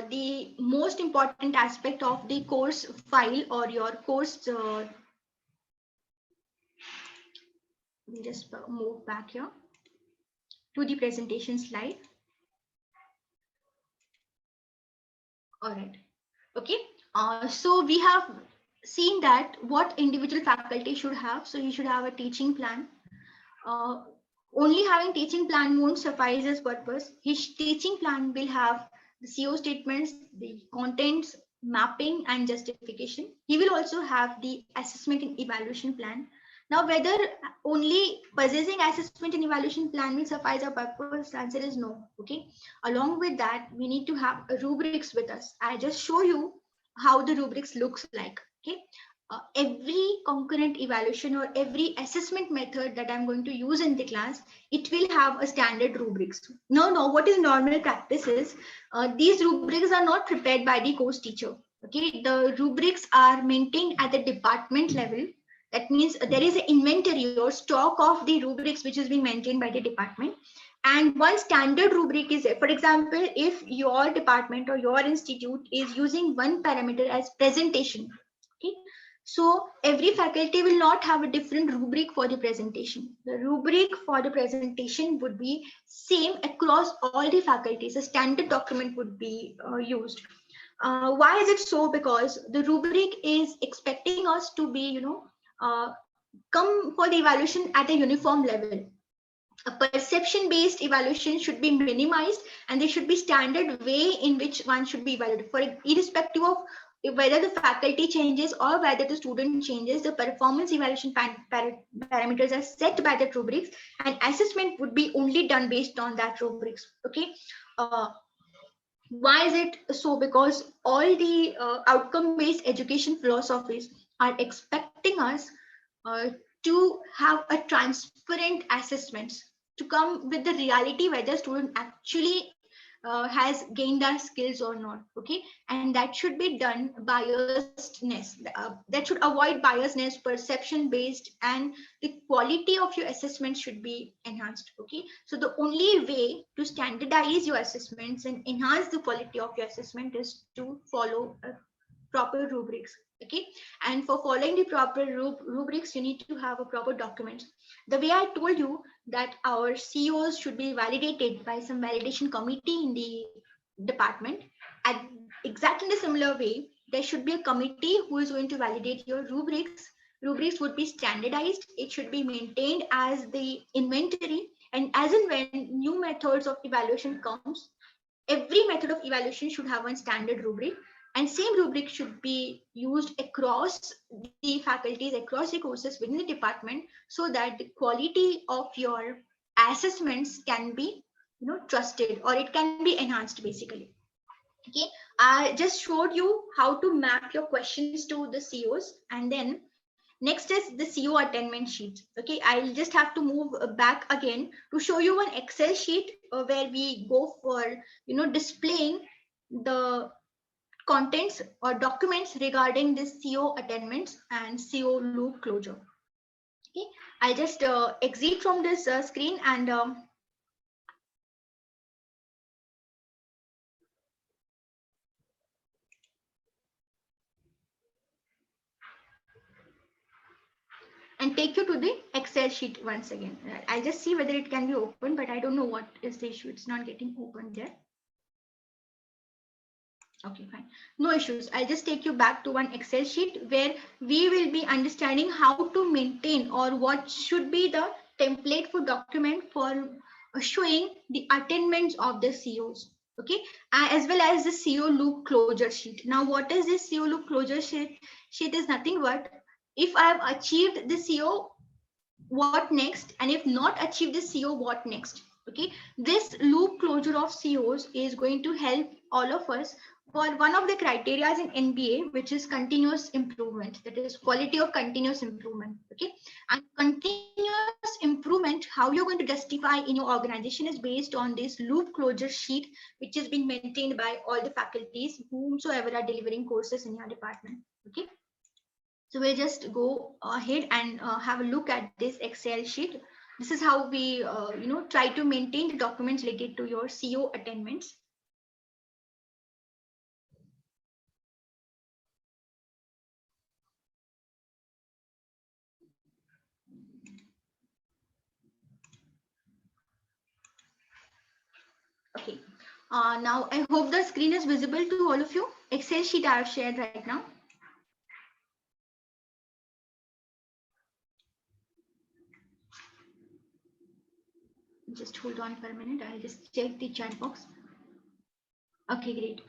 Speaker 1: the most important aspect of the course file or your course. We just move back here to the presentation slide. All right. Okay. So we have seen that what individual faculty should have. So you should have a teaching plan. Only having teaching plan won't suffice as purpose. His teaching plan will have the CO statements, the contents, mapping, and justification. He will also have the assessment and evaluation plan. Now, whether only possessing assessment and evaluation plan will suffice our purpose, the answer is no. Okay. Along with that, we need to have rubrics with us. I just show you how the rubrics looks like. Okay. Every concurrent evaluation or every assessment method that I'm going to use in the class, it will have a standard rubrics. No, what is normal practice is these rubrics are not prepared by the course teacher. Okay, the rubrics are maintained at the department level. That means there is an inventory or stock of the rubrics which is being maintained by the department. And one standard rubric is, for example, if your department or your institute is using one parameter as presentation, okay, so every faculty will not have a different rubric for the presentation. The rubric for the presentation would be same across all the faculties. A standard document would be used. Why is it so? Because the rubric is expecting us to be, come for the evaluation at a uniform level. A perception-based evaluation should be minimized, and there should be standard way in which one should be evaluated. For irrespective of whether the faculty changes or whether the student changes, the performance evaluation parameters are set by the rubrics, and assessment would be only done based on that rubrics. Okay. Why is it so? Because all the outcome based education philosophies are expecting us uh, to have a transparent assessments, to come with the reality whether student actually has gained our skills or not. Okay. And that should be done biasness, that should avoid biasness, perception based, and the quality of your assessment should be enhanced. Okay. So the only way to standardize your assessments and enhance the quality of your assessment is to follow proper rubrics. Okay. And for following the proper rubrics, you need to have a proper document. The way I told you that our COs should be validated by some validation committee in the department, at exactly in a similar way, there should be a committee who is going to validate your rubrics. Rubrics would be standardized. It should be maintained as the inventory, and as and when new methods of evaluation comes, every method of evaluation should have one standard rubric, and same rubric should be used across the faculties, across the courses within the department, so that the quality of your assessments can be trusted, or it can be enhanced basically. Okay. I just showed you how to map your questions to the COs, and then next is the CO attainment sheet. Okay, I'll just have to move back again to show you one Excel sheet where we go for displaying the contents or documents regarding this CO attainments and CO loop closure. Okay, I'll just exit from this screen and take you to the Excel sheet once again. I'll just see whether it can be opened, but I don't know what is the issue. It's not getting opened there. Okay, fine. No issues. I'll just take you back to one Excel sheet where we will be understanding how to maintain, or what should be the template for document for showing the attainments of the COs. Okay, as well as the CO loop closure sheet. Now, what is this CO loop closure sheet? Sheet is nothing but if I have achieved the CO, what next, and if not achieved the CO, what next. Okay, this loop closure of COs is going to help all of us for one of the criteria in NBA, which is continuous improvement, that is quality of continuous improvement. Okay, and continuous improvement, how you're going to justify in your organization, is based on this loop closure sheet, which is being maintained by all the faculties whomsoever are delivering courses in your department. Okay. So we'll just go ahead and have a look at this Excel sheet. This is how we, try to maintain the documents related to your CO attainments. Okay. Now I hope the screen is visible to all of you. Excel sheet I have shared right now. Just hold on for a minute. I'll just check the chat box. Okay, great.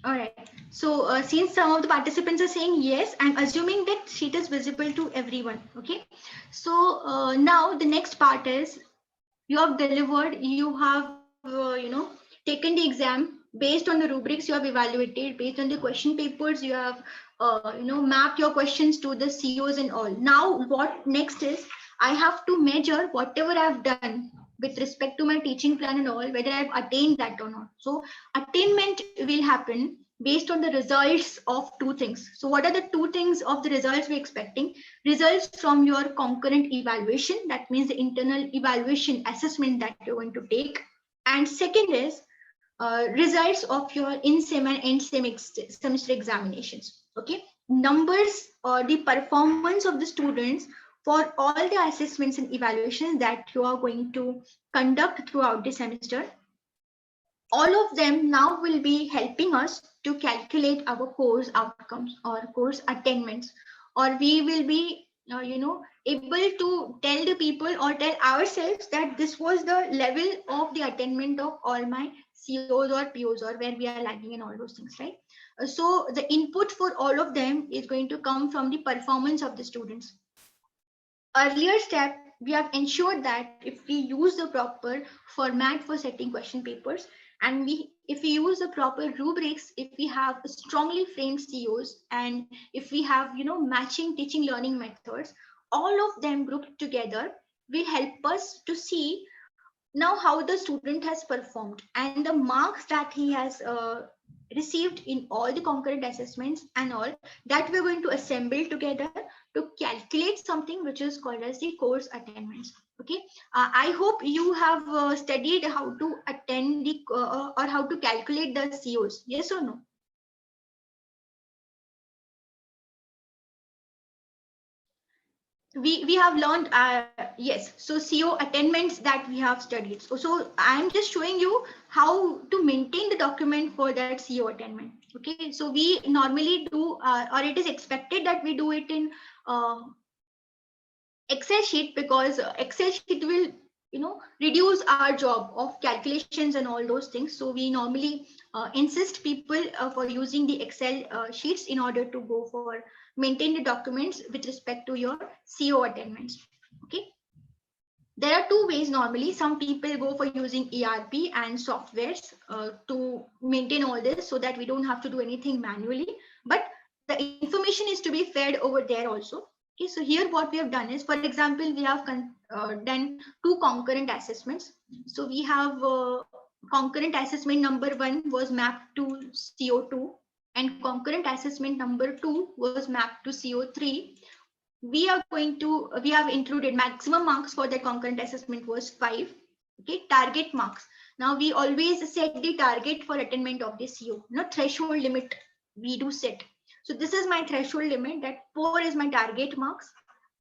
Speaker 1: All right. So since some of the participants are saying yes, I'm assuming that sheet is visible to everyone. Okay. So now the next part is you have delivered, you have, taken the exam based on the rubrics you have evaluated, based on the question papers you have, mapped your questions to the COs and all. Now, what next is I have to measure whatever I've done with respect to my teaching plan and all, whether I've attained that or not. So attainment will happen based on the results of two things. So what are the two things of the results we're expecting? Results from your concurrent evaluation, that means the internal evaluation assessment that you're going to take. And second is results of your in-sem and end-semester examinations. Okay, numbers or the performance of the students for all the assessments and evaluations that you are going to conduct throughout the semester. All of them now will be helping us to calculate our course outcomes or course attainments, or we will be able to tell the people or tell ourselves that this was the level of the attainment of all my COs or POs, or where we are lagging in all those things, right? So the input for all of them is going to come from the performance of the students. Earlier step, we have ensured that if we use the proper format for setting question papers, and if we use the proper rubrics, if we have strongly framed COs, and if we have matching teaching learning methods, all of them grouped together will help us to see now how the student has performed and the marks that he has received in all the concurrent assessments and all that we're going to assemble together to calculate something which is called as the course attainments. Okay, I hope you have studied how to attend the or how to calculate the COs. Yes or no? We have learned, yes, so CO attainments that we have studied. So I'm just showing you how to maintain the document for that CO attainment. Okay, so we normally do or it is expected that we do it in Excel sheet, because Excel sheet will reduce our job of calculations and all those things. So we normally insist people for using the Excel sheets in order to go for maintain the documents with respect to your CO attainments. Okay, there are two ways normally. Some people go for using ERP and softwares to maintain all this so that we don't have to do anything manually, but the information is to be fed over there also. Okay, so here what we have done is, for example, we have done two concurrent assessments. So we have concurrent assessment number 1 was mapped to CO2, and concurrent assessment number 2 was mapped to CO3. We have included maximum marks for the concurrent assessment was 5. Okay, target marks. Now we always set the target for attainment of the CO, threshold limit we do set. So this is my threshold limit, that 4 is my target marks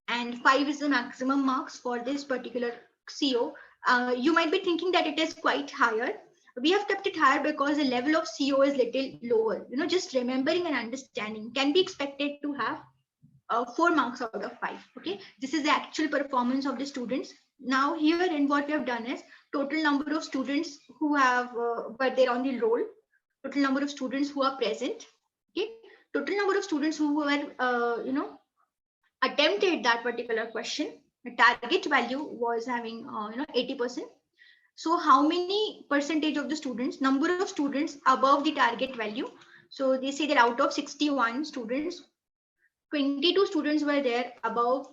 Speaker 1: and 5 is the maximum marks for this particular CO. You might be thinking that it is quite higher. We have kept it higher because the level of CO is little lower. Just remembering and understanding can be expected to have 4 marks out of 5. Okay, this is the actual performance of the students. Now here, in what we have done is total number of students who have were there on the roll, total number of students who are present. Okay, total number of students who were attempted that particular question. The target value was having 80%. So how many percentage of the students, number of students above the target value? So they say that out of 61 students, 22 students were there above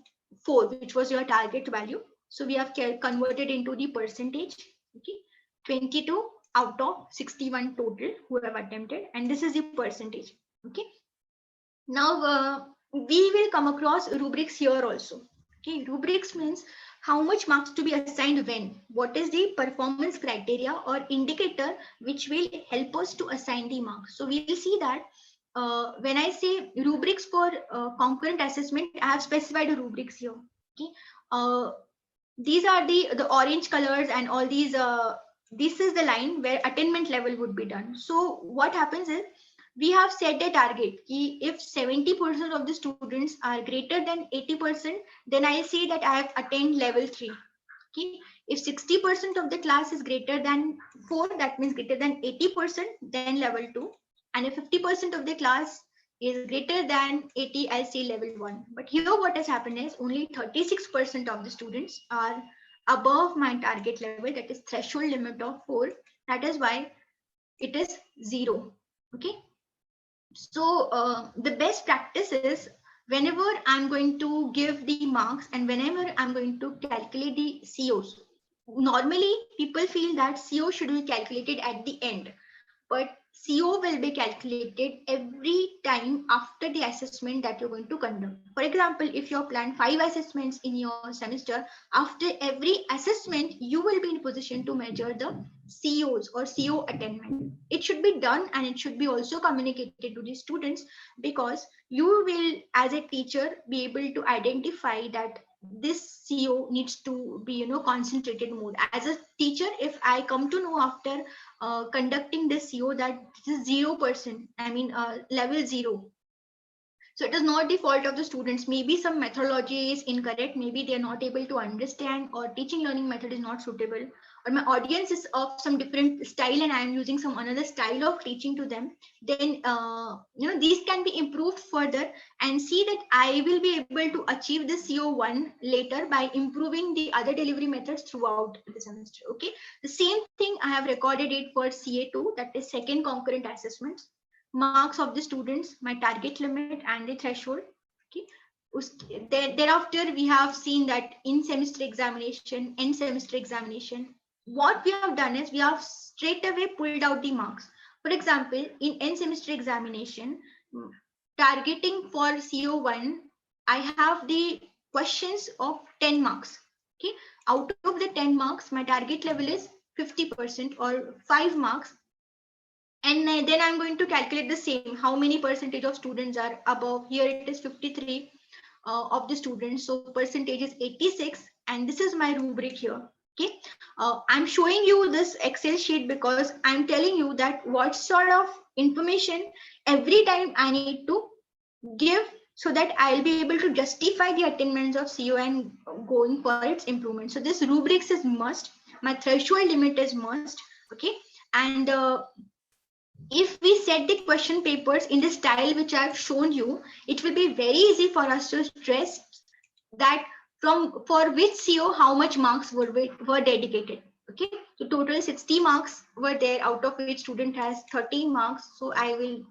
Speaker 1: 4, which was your target value. So we have converted into the percentage. Okay, 22 out of 61 total who have attempted, and this is the percentage. Okay, now we will come across rubrics here also. Okay, rubrics means how much marks to be assigned when, what is the performance criteria or indicator which will help us to assign the marks. So we will see that when I say rubrics for concurrent assessment, I have specified a rubrics here. Okay, these are the orange colors and all these. This is the line where attainment level would be done. So what happens is, we have set a target. If 70% of the students are greater than 80%, then I say that I have attained level 3. Okay, if 60% of the class is greater than 4, that means greater than 80%, then level 2. And if 50% of the class is greater than 80, I'll say level 1. But here what has happened is only 36% of the students are above my target level, that is threshold limit of 4. That is why it is 0. Okay, so the best practice is, whenever I'm going to give the marks and whenever I'm going to calculate the COs, normally people feel that CO should be calculated at the end, but CO will be calculated every time after the assessment that you're going to conduct. For example, if you plan 5 assessments in your semester, after every assessment, you will be in position to measure the COs or CO attainment. It should be done and it should be also communicated to the students, because you will, as a teacher, be able to identify that this CO needs to be concentrated more. As a teacher, if I come to know after conducting this CO that this is 0%, I mean level 0, So it is not the fault of the students. Maybe some methodology is incorrect. Maybe they are not able to understand, or teaching learning method is not suitable, or my audience is of some different style and I am using some another style of teaching to them. Then these can be improved further, and see that I will be able to achieve the CO1 later by improving the other delivery methods throughout the semester. Okay. The same thing I have recorded it for CA2, that is second concurrent assessment. Marks of the students, my target limit and the threshold. Okay. Thereafter, we have seen that in semester examination, end semester examination, what we have done is we have straight away pulled out the marks. For example, in end semester examination, targeting for CO1, I have the questions of 10 marks. Okay. Out of the 10 marks, my target level is 50% or 5 marks. And then I'm going to calculate the same, how many percentage of students are above. Here it is 53 of the students, so percentage is 86, and this is my rubric here. Okay. I'm showing you this Excel sheet because I'm telling you that what sort of information every time I need to give, so that I'll be able to justify the attainments of CO and going for its improvement. So this rubrics is must, my threshold limit is must. Okay. And if we set the question papers in the style which I've shown you, it will be very easy for us to stress that for which CO how much marks were dedicated. Okay, so total 60 marks were there, out of which student has 13 marks. So I will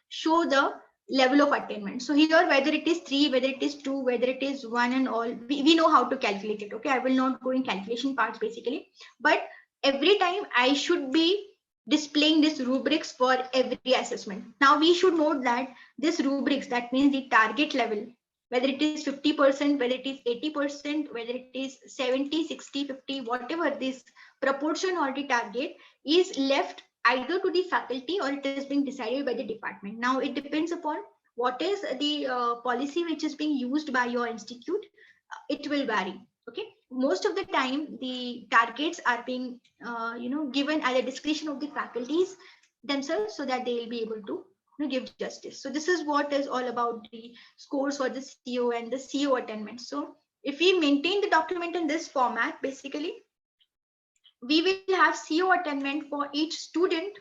Speaker 1: show the level of attainment. So here, whether it is 3, whether it is 2, whether it is 1 and all, we know how to calculate it. Okay, I will not go in calculation parts basically, but every time I should be displaying this rubrics for every assessment. Now we should note that this rubrics, that means the target level, whether it is 50%, whether it is 80%, whether it is 70, 60, 50, whatever this proportion or the target, is left either to the faculty or it is being decided by the department. Now it depends upon what is the policy which is being used by your institute. It will vary. Okay. Most of the time the targets are being given at the discretion of the faculties themselves, so that they will be able to give justice. So this is what is all about the scores for the CO and the CO attainment. So if we maintain the document in this format, basically we will have CO attainment for each student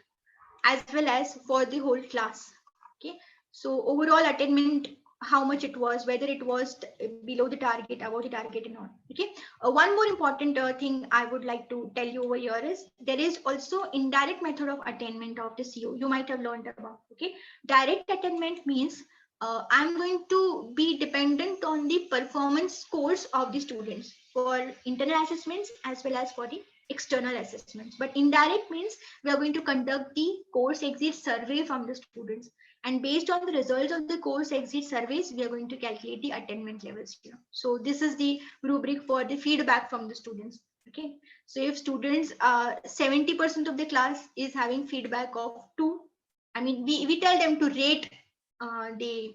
Speaker 1: as well as for the whole class. Okay. So overall attainment, how much it was, whether it was below the target, above the target, and all. Okay. One more important thing I would like to tell you over here is there is also indirect method of attainment of the CO. You might have learned about. Okay. Direct attainment means I'm going to be dependent on the performance scores of the students for internal assessments as well as for the external assessments. But indirect means we are going to conduct the course exit survey from the students, and based on the results of the course exit surveys, we are going to calculate the attainment levels here. So this is the rubric for the feedback from the students. Okay. So if students 70% of the class is having feedback of 2, I mean we tell them to rate the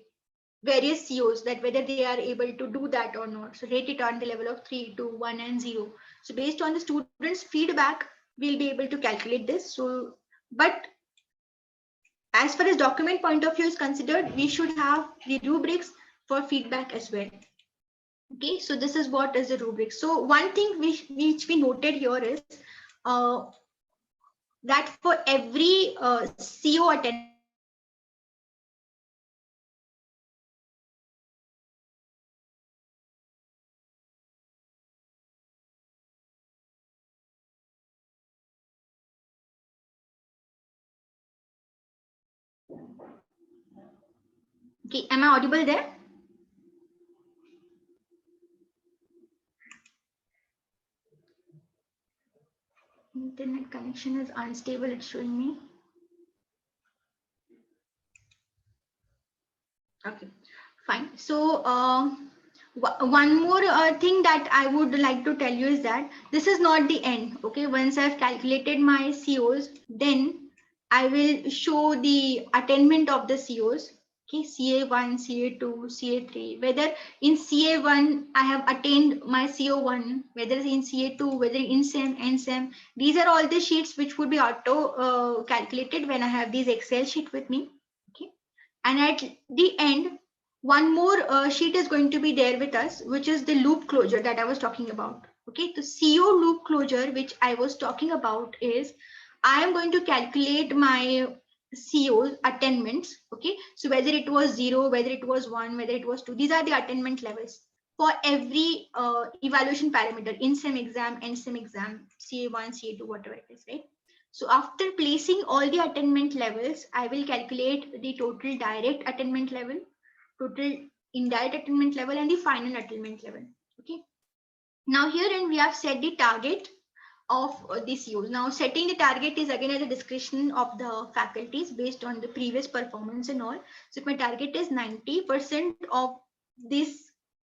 Speaker 1: various COs, that whether they are able to do that or not. So rate it on the level of 3, 2, 1 and 0. So based on the students feedback, we'll be able to calculate this. So but as far as document point of view is considered, we should have the rubrics for feedback as well. Okay, so this is what is the rubric. So one thing which we noted here is that for every CO attendance, okay, am I audible there? Internet connection is unstable, it's showing me. Okay, fine. So one more thing that I would like to tell you is that this is not the end. Okay, once I've calculated my COs, then I will show the attainment of the COs. Okay, CA1, CA2, CA3, whether in CA1 I have attained my CO1, whether in CA2, whether in SEM, NSEM, these are all the sheets which would be auto calculated when I have these Excel sheet with me. Okay, and at the end, one more sheet is going to be there with us, which is the loop closure that I was talking about. Okay, the CO loop closure, which I was talking about, is I am going to calculate my CO attainments. Okay, so whether it was 0, whether it was 1, whether it was 2, these are the attainment levels for every evaluation parameter in SIM exam, end SIM exam, CA1, CA2, whatever it is, right? So after placing all the attainment levels, I will calculate the total direct attainment level, total indirect attainment level, and the final attainment level. Okay. Now herein we have set the target of this use. Now setting the target is again at the discretion of the faculties based on the previous performance and all. So if my target is 90% of this,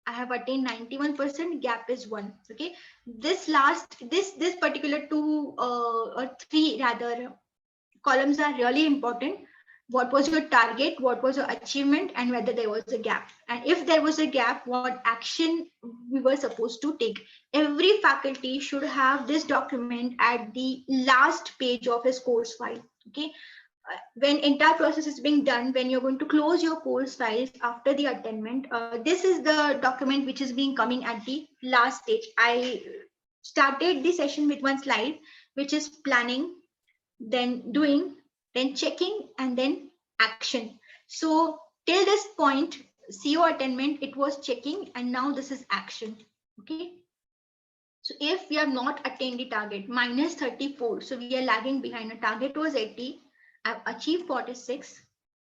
Speaker 1: I have attained 91%, gap is 1. Okay. This particular two or three rather columns are really important. What was your target, what was your achievement, and whether there was a gap, and if there was a gap, what action we were supposed to take. Every faculty should have this document at the last page of his course file. Okay, when entire process is being done, when you're going to close your course files after the attainment, this is the document which is being coming at the last stage. I started the session with one slide, which is planning, then doing, then checking, and then action. So till this point, CO attainment, it was checking, and now this is action. Okay. So if we have not attained the target, minus 34, so we are lagging behind. The target was 80, I've achieved 46.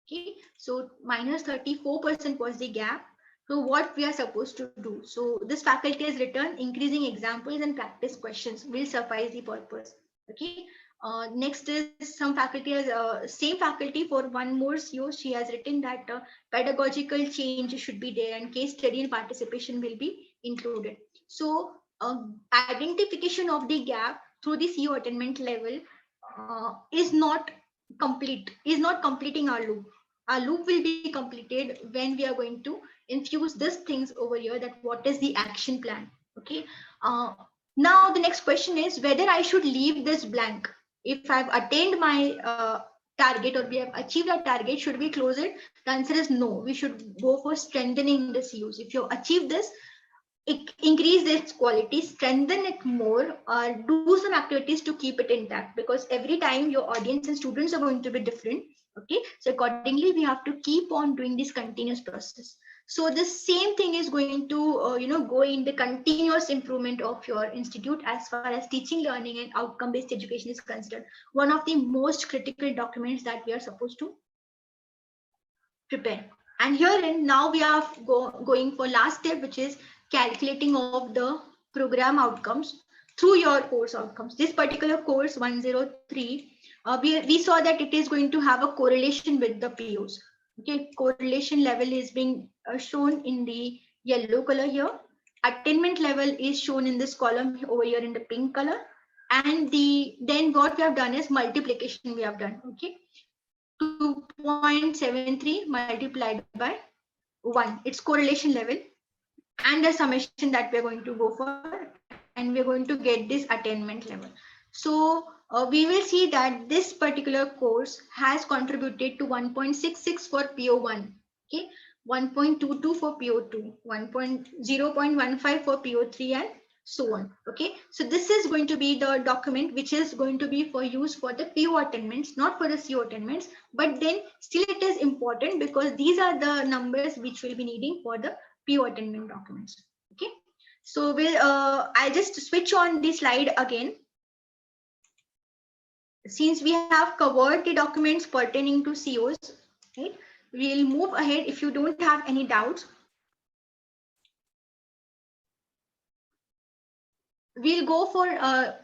Speaker 1: Okay, so minus 34% was the gap. So what we are supposed to do? So this faculty has written increasing examples and practice questions will suffice the purpose. Okay. Next is some faculty has same faculty for one more CO. She has written that pedagogical change should be there and case study and participation will be included. So identification of the gap through the CO attainment level is not completing our loop. Our loop will be completed when we are going to infuse these things over here, that what is the action plan. Okay. Now the next question is whether I should leave this blank. If I've attained my target, or we have achieved our target, should we close it? The answer is no. We should go for strengthening this use. If you achieve this, increase its quality, strengthen it more, or do some activities to keep it intact, because every time your audience and students are going to be different. Okay, so accordingly we have to keep on doing this continuous process. So the same thing is going to go in the continuous improvement of your institute as far as teaching, learning, and outcome based education is concerned. One of the most critical documents that we are supposed to prepare. And herein now we are going for last step, which is calculating of the program outcomes through your course outcomes. This particular course 103, we saw that it is going to have a correlation with the POs. Okay, correlation level is being shown in the yellow color here. Attainment level is shown in this column over here in the pink color. And then what we have done is multiplication we have done. Okay, 2.73 multiplied by 1, its correlation level, and the summation that we're going to go for, and we're going to get this attainment level. So we will see that this particular course has contributed to 1.66 for PO1, okay, 1.22 for PO2, 0.15 for PO3, and so on. Okay, so this is going to be the document which is going to be for use for the PO attainments, not for the CO attainments, but then still it is important because these are the numbers which we'll be needing for the PO attainment documents. Okay, so I'll just switch on the slide again. Since we have covered the documents pertaining to COs, right, we'll move ahead. If you don't have any doubts, we'll go for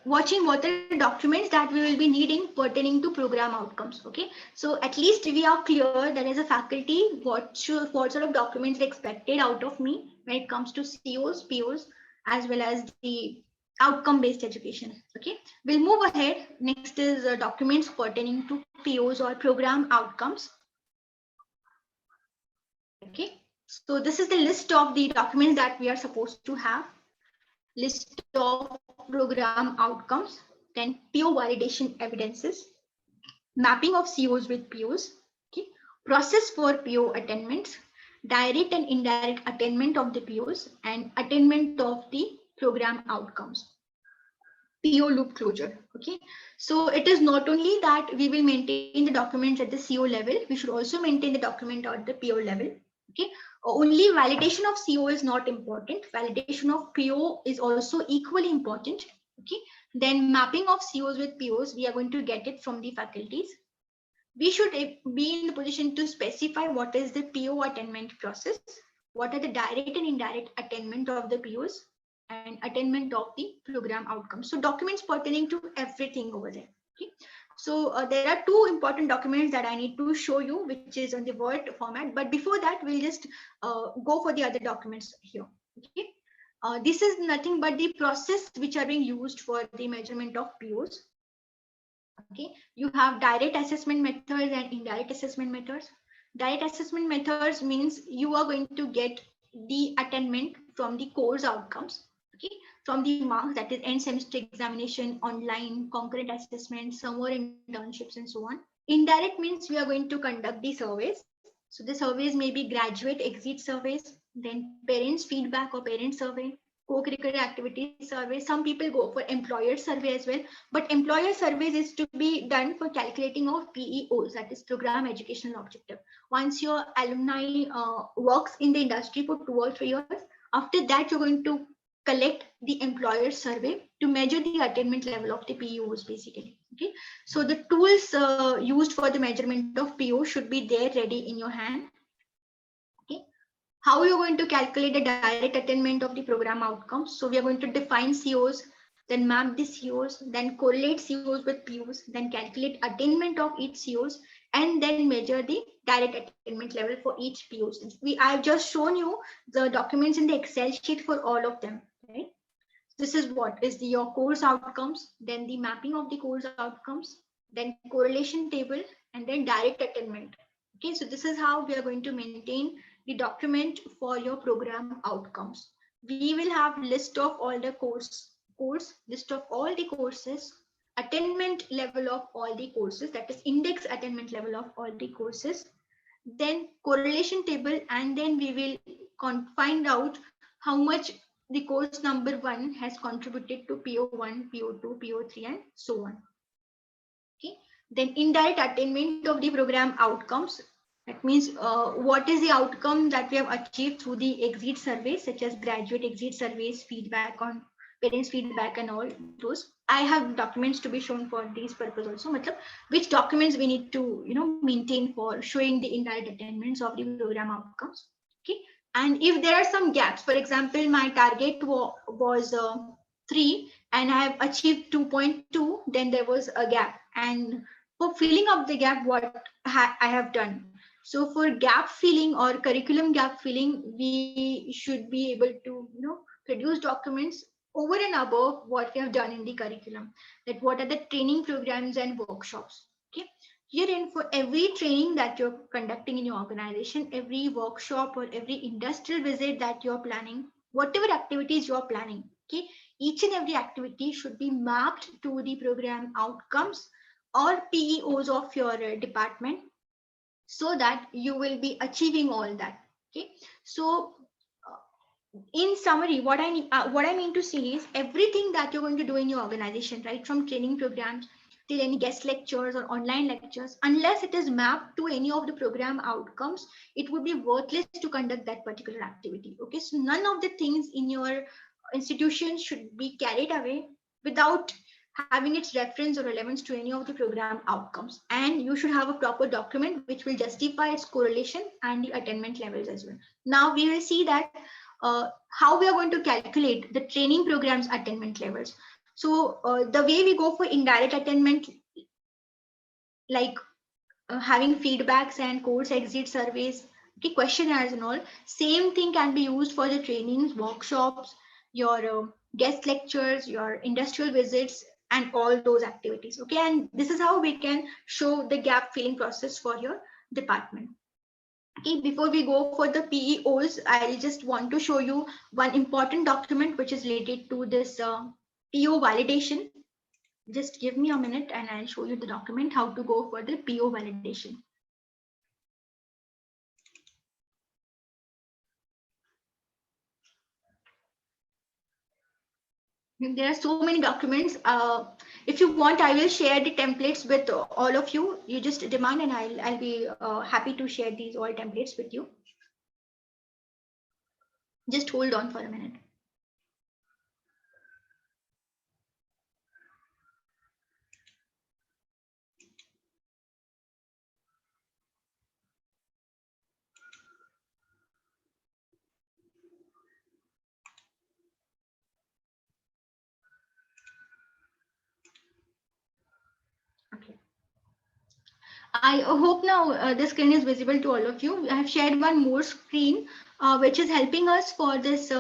Speaker 1: watching what are the documents that we will be needing pertaining to program outcomes. Okay, so at least we are clear that as a faculty what sort of documents are expected out of me when it comes to COs, POs, as well as the outcome based education. Okay, we'll move ahead. Next is documents pertaining to POs or program outcomes. Okay, so this is the list of the documents that we are supposed to have. List of program outcomes, then PO validation evidences, mapping of COs with POs, okay, process for PO attainments, direct and indirect attainment of the POs, and attainment of the program outcomes. PO loop closure. Okay, so it is not only that we will maintain the documents at the CO level, we should also maintain the document at the PO level. Okay, only validation of CO is not important. Validation of PO is also equally important. Okay, then mapping of COs with POs, we are going to get it from the faculties. We should be in the position to specify what is the PO attainment process, what are the direct and indirect attainment of the POs, and attainment of the program outcomes. So documents pertaining to everything over there. Okay. So there are two important documents that I need to show you, which is on the Word format. But before that, we'll just go for the other documents here. Okay. This is nothing but the process which are being used for the measurement of POs. Okay, you have direct assessment methods and indirect assessment methods. Direct assessment methods means you are going to get the attainment from the course outcomes, okay, from the marks, that is end semester examination, online, concurrent assessment, summer internships, and so on. Indirect means we are going to conduct the surveys. So the surveys may be graduate exit surveys, then parents feedback or parent survey, co-curricular activity survey. Some people go for employer survey as well, but employer surveys is to be done for calculating of PEOs, that is program educational objective. Once your alumni works in the industry for 2 or 3 years, after that you're going to collect the employer survey to measure the attainment level of the PEOs basically. Okay, so the tools used for the measurement of PO should be there ready in your hand. Okay, how you're going to calculate the direct attainment of the program outcomes. So we are going to define COs, then map the COs, then correlate COs with POs, then calculate attainment of each COs, and then measure the direct attainment level for each POs. I've just shown you the documents in the Excel sheet for all of them, right? This is what is your course outcomes, then the mapping of the course outcomes, then correlation table, and then direct attainment. Okay, so this is how we are going to maintain the document for your program outcomes. We will have list of all the course, list of all the courses, attainment level of all the courses, that is index attainment level of all the courses, then correlation table, and then we will find out how much the course number 1 has contributed to PO1, PO2, PO3, and so on. Okay. Then indirect attainment of the program outcomes. That means what is the outcome that we have achieved through the exit surveys, such as graduate exit surveys, feedback on parents feedback, and all those. I have documents to be shown for these purpose also. Matlab, which documents we need to maintain for showing the indirect attainments of the program outcomes. Okay, and if there are some gaps, for example, my target was 3 and I have achieved 2.2, then there was a gap. And for filling up the gap, what I have done. So for gap filling or curriculum gap filling, we should be able to produce documents over and above what we have done in the curriculum. That what are the training programs and workshops. Okay. Herein, for every training that you're conducting in your organization, every workshop or every industrial visit that you're planning, whatever activities you're planning, okay, each and every activity should be mapped to the program outcomes or PEOs of your department, so that you will be achieving all that. Okay, so in summary, what I mean to say is everything that you're going to do in your organization, right from training programs till any guest lectures or online lectures, unless it is mapped to any of the program outcomes, it would be worthless to conduct that particular activity. Okay, so none of the things in your institution should be carried away without having its reference or relevance to any of the program outcomes. And you should have a proper document which will justify its correlation and the attainment levels as well. Now we will see that how we are going to calculate the training programs attainment levels. So the way we go for indirect attainment, like having feedbacks and course exit surveys, okay, questionnaires and all, same thing can be used for the trainings, workshops, your guest lectures, your industrial visits, and all those activities. Okay, and this is how we can show the gap filling process for your department. Okay, before we go for the PEOs, I just want to show you one important document which is related to this PO validation. Just give me a minute and I'll show you the document, how to go for the PO validation. There are so many documents. If you want, I will share the templates with all of you. You just demand, and I'll be happy to share these all templates with you. Just hold on for a minute. Okay. I hope now the screen is visible to all of you. I have shared one more screen, which is helping us for this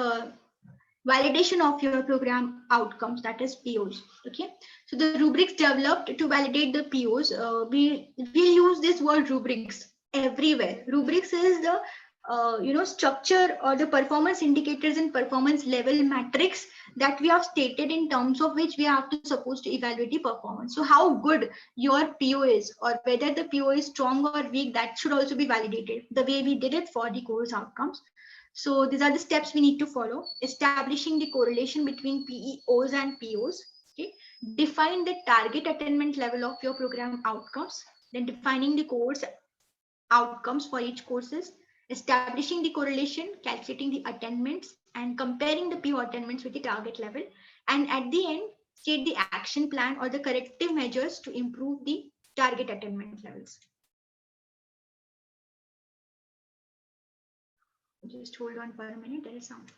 Speaker 1: validation of your program outcomes, that is POs. Okay, so the rubrics developed to validate the POs, we use this word rubrics everywhere. Rubrics is the structure or the performance indicators and performance level metrics that we have stated, in terms of which we have to supposed to evaluate the performance. So how good your PO is, or whether the PO is strong or weak, that should also be validated the way we did it for the course outcomes. So these are the steps we need to follow. Establishing the correlation between PEOs and POs. Okay. Define the target attainment level of your program outcomes. Then defining the course outcomes for each courses. Establishing the correlation, calculating the attainments, and comparing the PO attainments with the target level. And at the end, state the action plan or the corrective measures to improve the target attainment levels. Just hold on for a minute. There is sound.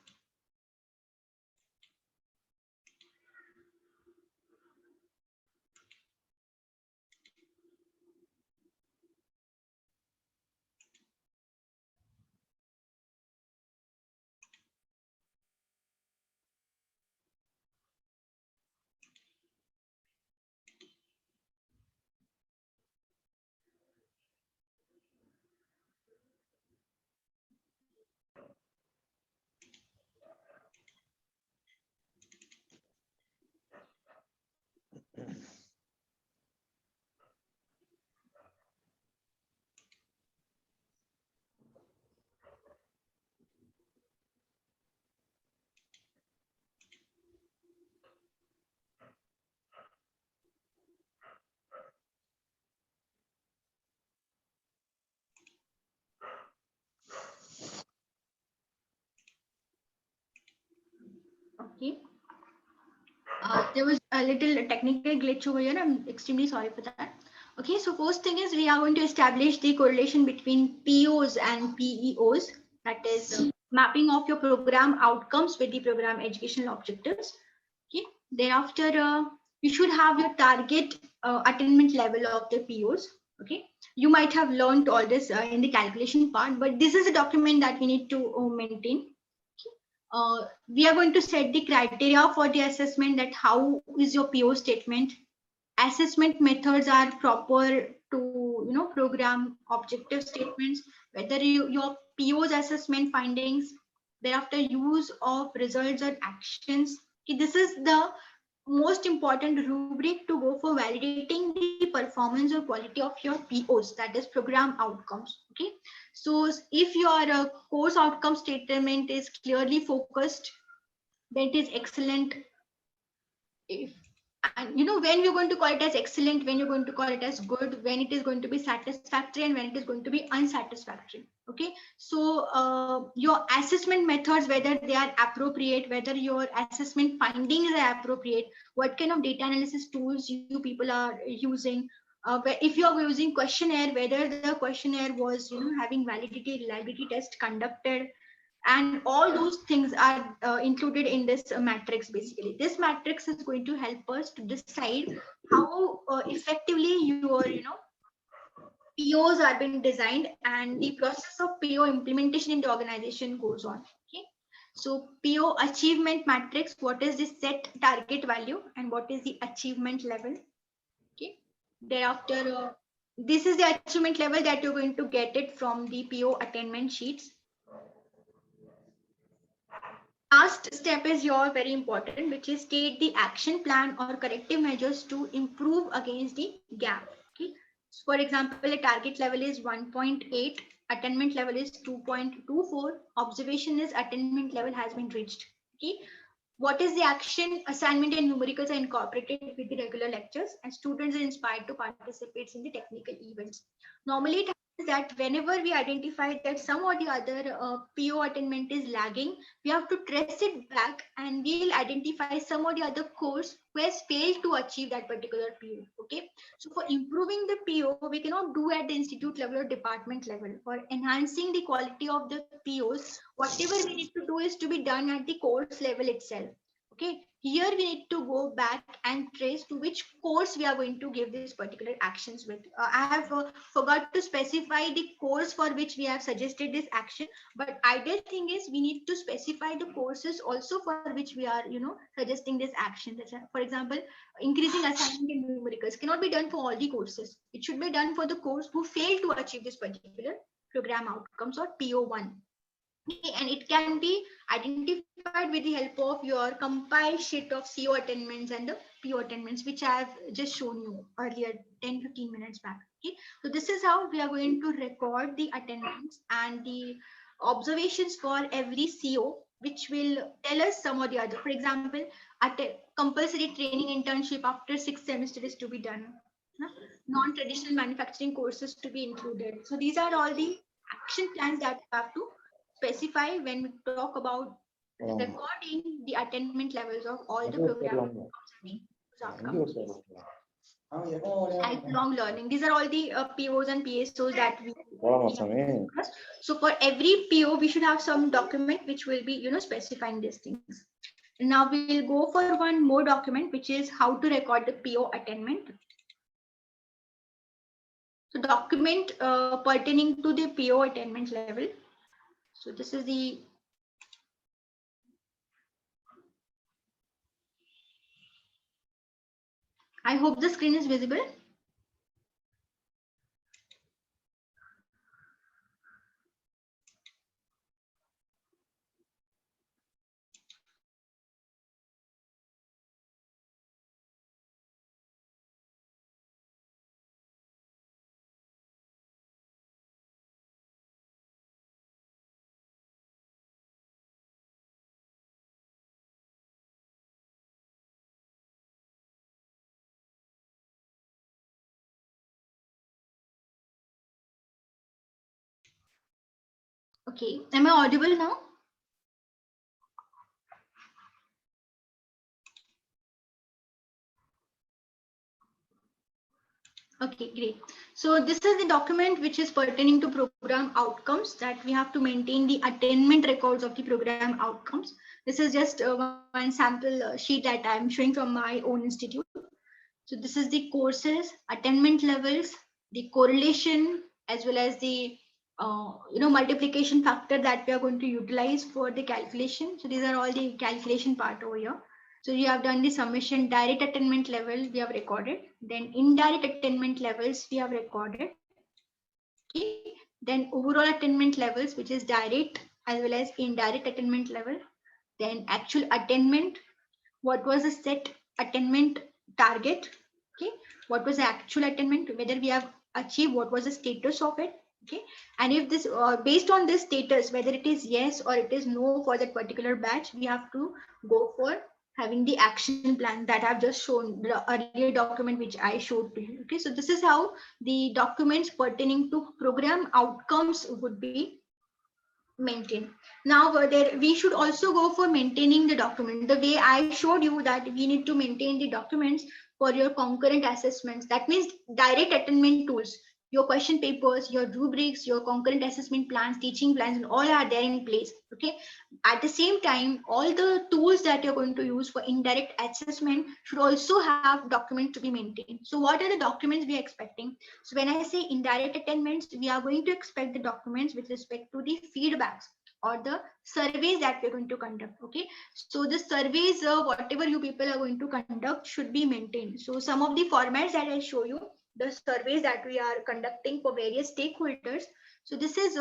Speaker 1: Okay. There was a little technical glitch over here. I'm extremely sorry for that. Okay, so first thing is we are going to establish the correlation between POs and PEOs. That is mapping of your program outcomes with the program educational objectives. Okay, thereafter you should have your target attainment level of the POs. Okay, you might have learned all this in the calculation part, but this is a document that we need to maintain. We are going to set the criteria for the assessment, that how is your PO statement. Assessment methods are proper to program objective statements, whether your PO's assessment findings, thereafter use of results and actions. Okay, this is the most important rubric to go for validating the performance or quality of your POs, that is program outcomes. Okay, so if your course outcome statement is clearly focused, then it is excellent. If, and when you're going to call it as excellent, when you're going to call it as good, when it is going to be satisfactory, and when it is going to be unsatisfactory. Okay, so your assessment methods, whether they are appropriate, whether your assessment findings are appropriate, what kind of data analysis tools you people are using, if you are using questionnaire, whether the questionnaire was having validity reliability test conducted, and all those things are included in this matrix. Basically, this matrix is going to help us to decide how effectively your POs are being designed, and the process of PO implementation in the organization goes on. Okay, so PO achievement matrix, what is the set target value and what is the achievement level. Okay, thereafter this is the achievement level that you're going to get it from the PO attainment sheets. Last step is your very important, which is state the action plan or corrective measures to improve against the gap. Okay, so for example, a target level is 1.8, attainment level is 2.24, observation is attainment level has been reached. Okay, What is the action, assignment, and numericals are incorporated with the regular lectures, and students are inspired to participate in the technical events. Normally, it happens that whenever we identify that some or the other PO attainment is lagging, we have to trace it back and we'll identify some or the other course who has failed to achieve that particular PO. Okay. So for improving the PO, we cannot do at the institute level or department level. For enhancing the quality of the POs, whatever we need to do is to be done at the course level itself. Okay, here we need to go back and trace to which course we are going to give these particular actions with. I have forgot to specify the course for which we have suggested this action, but ideal thing is we need to specify the courses also for which we are, suggesting this action. For example, increasing assignment in numericals cannot be done for all the courses. It should be done for the course who failed to achieve this particular program outcomes or PO1. And it can be identified with the help of your compiled sheet of CO attainments and the PO attainments, which I have just shown you earlier 10-15 minutes back. Okay, so this is how we are going to record the attainments and the observations for every CO, which will tell us some or the other. For example, at a compulsory training internship after 6 semesters is to be done, non-traditional manufacturing courses to be included. So these are all the action plans that you have to specify when we talk about recording the attainment levels of all the program outcomes. Lifelong learning. These are all the POs and PSOs that we discussed. So for every PO, we should have some document which will be, specifying these things. Now we'll go for one more document, which is how to record the PO attainment. So document pertaining to the PO attainment level. So this is the I hope the screen is visible. Okay, am I audible now? Okay, great. So this is the document which is pertaining to program outcomes, that we have to maintain the attainment records of the program outcomes. This is just one sample sheet that I'm showing from my own institute. So this is the courses, attainment levels, the correlation, as well as the multiplication factor that we are going to utilize for the calculation. So these are all the calculation part over here. So you have done the summation, direct attainment level we have recorded, then indirect attainment levels we have recorded. Okay, then overall attainment levels, which is direct as well as indirect attainment level, then actual attainment, what was the set attainment target, okay, what was the actual attainment, whether we have achieved, what was the status of it, okay, and if this based on this status, whether it is yes or it is no for that particular batch, we have to go for having the action plan that I've just shown, the earlier document which I showed to you. Okay, so this is how the documents pertaining to program outcomes would be maintained. Now we should also go for maintaining the document the way I showed you, that we need to maintain the documents for your concurrent assessments. That means direct attainment tools, your question papers, your rubrics, your concurrent assessment plans, teaching plans, and all are there in place. Okay, at the same time, all the tools that you're going to use for indirect assessment should also have documents to be maintained. So what are the documents we are expecting? So when I say indirect attainments, we are going to expect the documents with respect to the feedbacks or the surveys that we're going to conduct. Okay, so the surveys, whatever you people are going to conduct, should be maintained. So some of the formats that I show you, the surveys that we are conducting for various stakeholders. So this is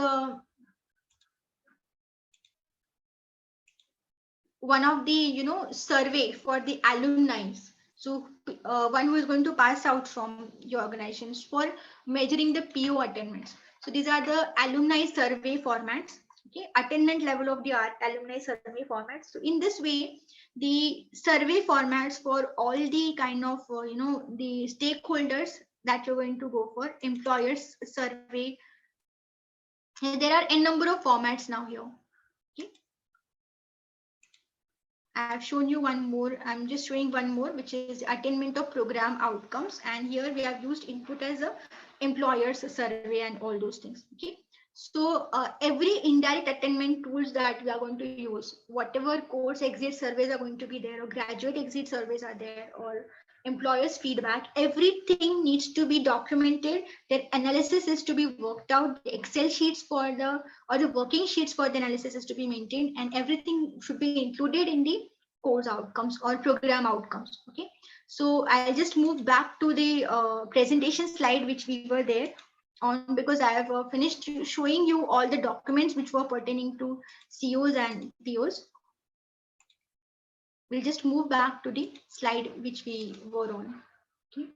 Speaker 1: one of the survey for the alumni. So one who is going to pass out from your organizations for measuring the PO attainments. So these are the alumni survey formats. Okay, attainment level of the alumni survey formats. So in this way, the survey formats for all the kind of, the stakeholders that you're going to go for, employers survey. There are n number of formats now here. Okay. I have shown you one more. I'm just showing one more, which is attainment of program outcomes. And here we have used input as a employers survey and all those things. Okay. So every indirect attainment tools that we are going to use, whatever course exit surveys are going to be there, or graduate exit surveys are there, or employers feedback, everything needs to be documented. Their analysis is to be worked out. The Excel sheets for the, or the working sheets for the analysis is to be maintained, and everything should be included in the course outcomes or program outcomes. Okay, so I'll just move back to the presentation slide which we were there on, because I have finished showing you all the documents which were pertaining to COs and POs. We'll just move back to the slide which we were on. Okay.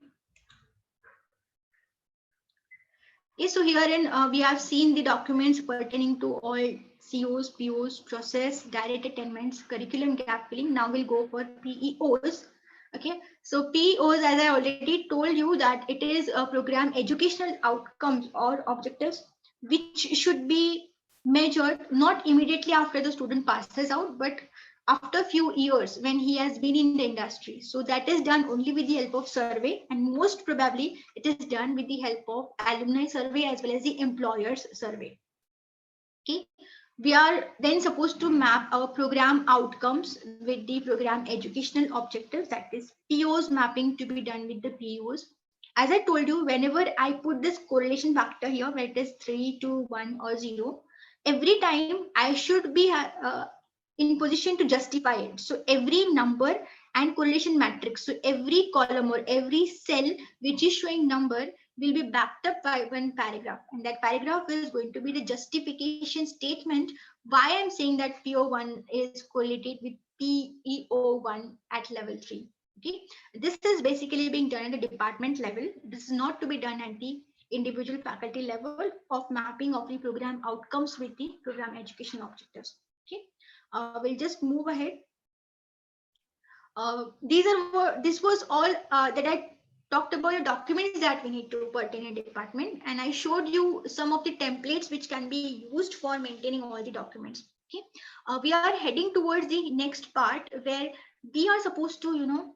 Speaker 1: Okay, so herein we have seen the documents pertaining to all COs, POs, process, direct attainments, curriculum gap filling. Now we'll go for PEOs. Okay, so PEOs, as I already told you, that it is a program educational outcomes or objectives which should be measured not immediately after the student passes out, but after few years when he has been in the industry. So that is done only with the help of survey, and most probably it is done with the help of alumni survey as well as the employers survey. Okay, we are then supposed to map our program outcomes with the program educational objectives, that is POs mapping to be done with the POs. As I told you, whenever I put this correlation factor here, where it is 3 to 1 or 0, every time I should be in position to justify it. So every number and correlation matrix, so every column or every cell which is showing number will be backed up by one paragraph, and that paragraph is going to be the justification statement why I'm saying that PO1 is correlated with PEO1 at level 3. Okay, this is basically being done at the department level. This is not to be done at the individual faculty level of mapping of the program outcomes with the program education objectives. Okay, we'll just move ahead. This was all that I talked about the documents that we need to pertain in department, and I showed you some of the templates which can be used for maintaining all the documents. Okay, we are heading towards the next part where we are supposed to,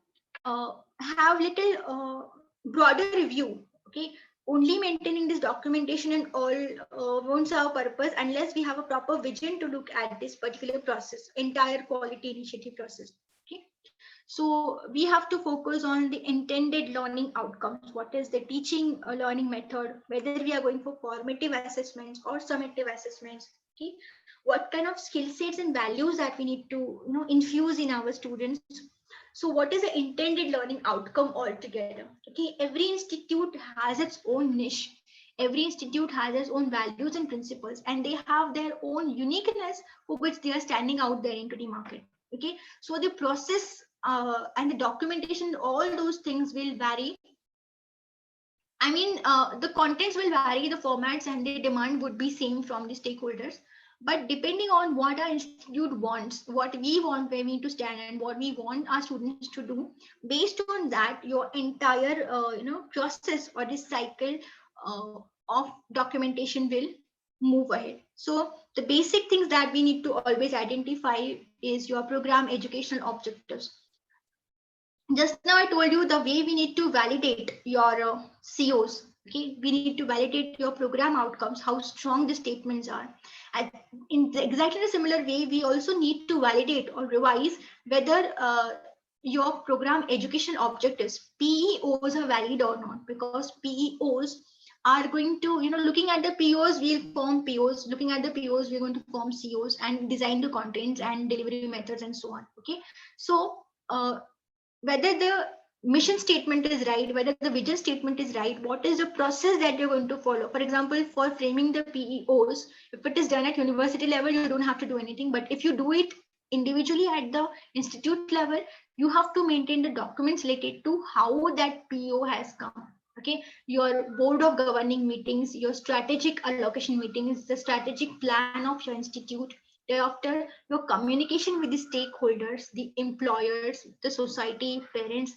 Speaker 1: have little broader review. Okay, only maintaining this documentation and all won't serve purpose unless we have a proper vision to look at this particular process, entire quality initiative process. Okay, so we have to focus on the intended learning outcomes. What is the teaching learning method, whether we are going for formative assessments or summative assessments. Okay, what kind of skill sets and values that we need to infuse in our students. So what is the intended learning outcome altogether? Okay, every institute has its own niche. Every institute has its own values and principles, and they have their own uniqueness for which they are standing out there into the market. Okay, so the process and the documentation, all those things will vary. I mean, the contents will vary, the formats and the demand would be same from the stakeholders. But depending on what our institute wants, what we want, where we need to stand, and what we want our students to do, based on that, your entire process or this cycle of documentation will move ahead. So the basic things that we need to always identify is your program educational objectives. Just now I told you the way we need to validate your COs. Okay, we need to validate your program outcomes, how strong the statements are. And in exactly a similar way, we also need to validate or revise whether your program education objectives, PEOs, are valid or not, because PEOs are going to, looking at the POs, we'll form POs, looking at the POs, we're going to form COs and design the contents and delivery methods and so on. Okay, so whether the mission statement is right, whether the vision statement is right, what is the process that you're going to follow. For example, for framing the PEOs, if it is done at university level, you don't have to do anything. But if you do it individually at the institute level, you have to maintain the documents related to how that PEO has come. Okay, your board of governing meetings, your strategic allocation meetings, the strategic plan of your institute, Thereafter, your communication with the stakeholders, the employers, the society, parents.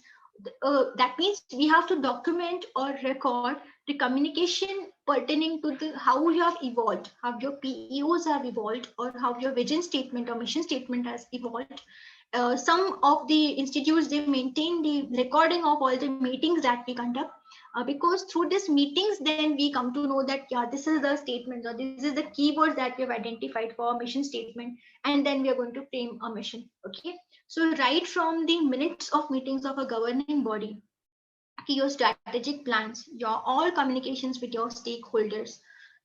Speaker 1: That means we have to document or record the communication pertaining to the how you have evolved, how your PEOs have evolved, or how your vision statement or mission statement has evolved. Some of the institutes, they maintain the recording of all the meetings that we conduct, because through these meetings then we come to know that yeah, this is the statement or this is the keywords that we have identified for a mission statement, and then we are going to frame a mission. Okay, so right from the minutes of meetings of a governing body to your strategic plans, your all communications with your stakeholders,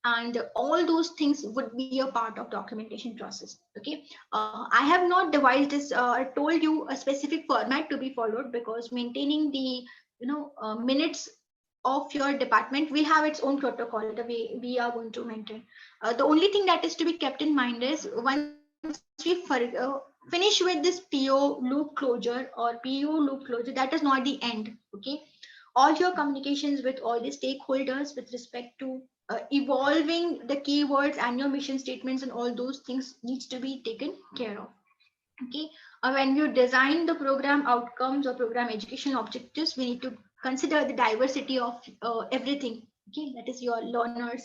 Speaker 1: and all those things would be a part of documentation process. Okay, I have not devised this told you a specific format to be followed, because maintaining the minutes of your department will have its own protocol the way we are going to maintain. The only thing that is to be kept in mind is once we finish with this PO loop closure or PO loop closure, that is not the end. Okay, all your communications with all the stakeholders with respect to evolving the keywords and your mission statements and all those things needs to be taken care of. Okay, when you design the program outcomes or program educational objectives, we need to consider the diversity of everything. Okay, that is your learners.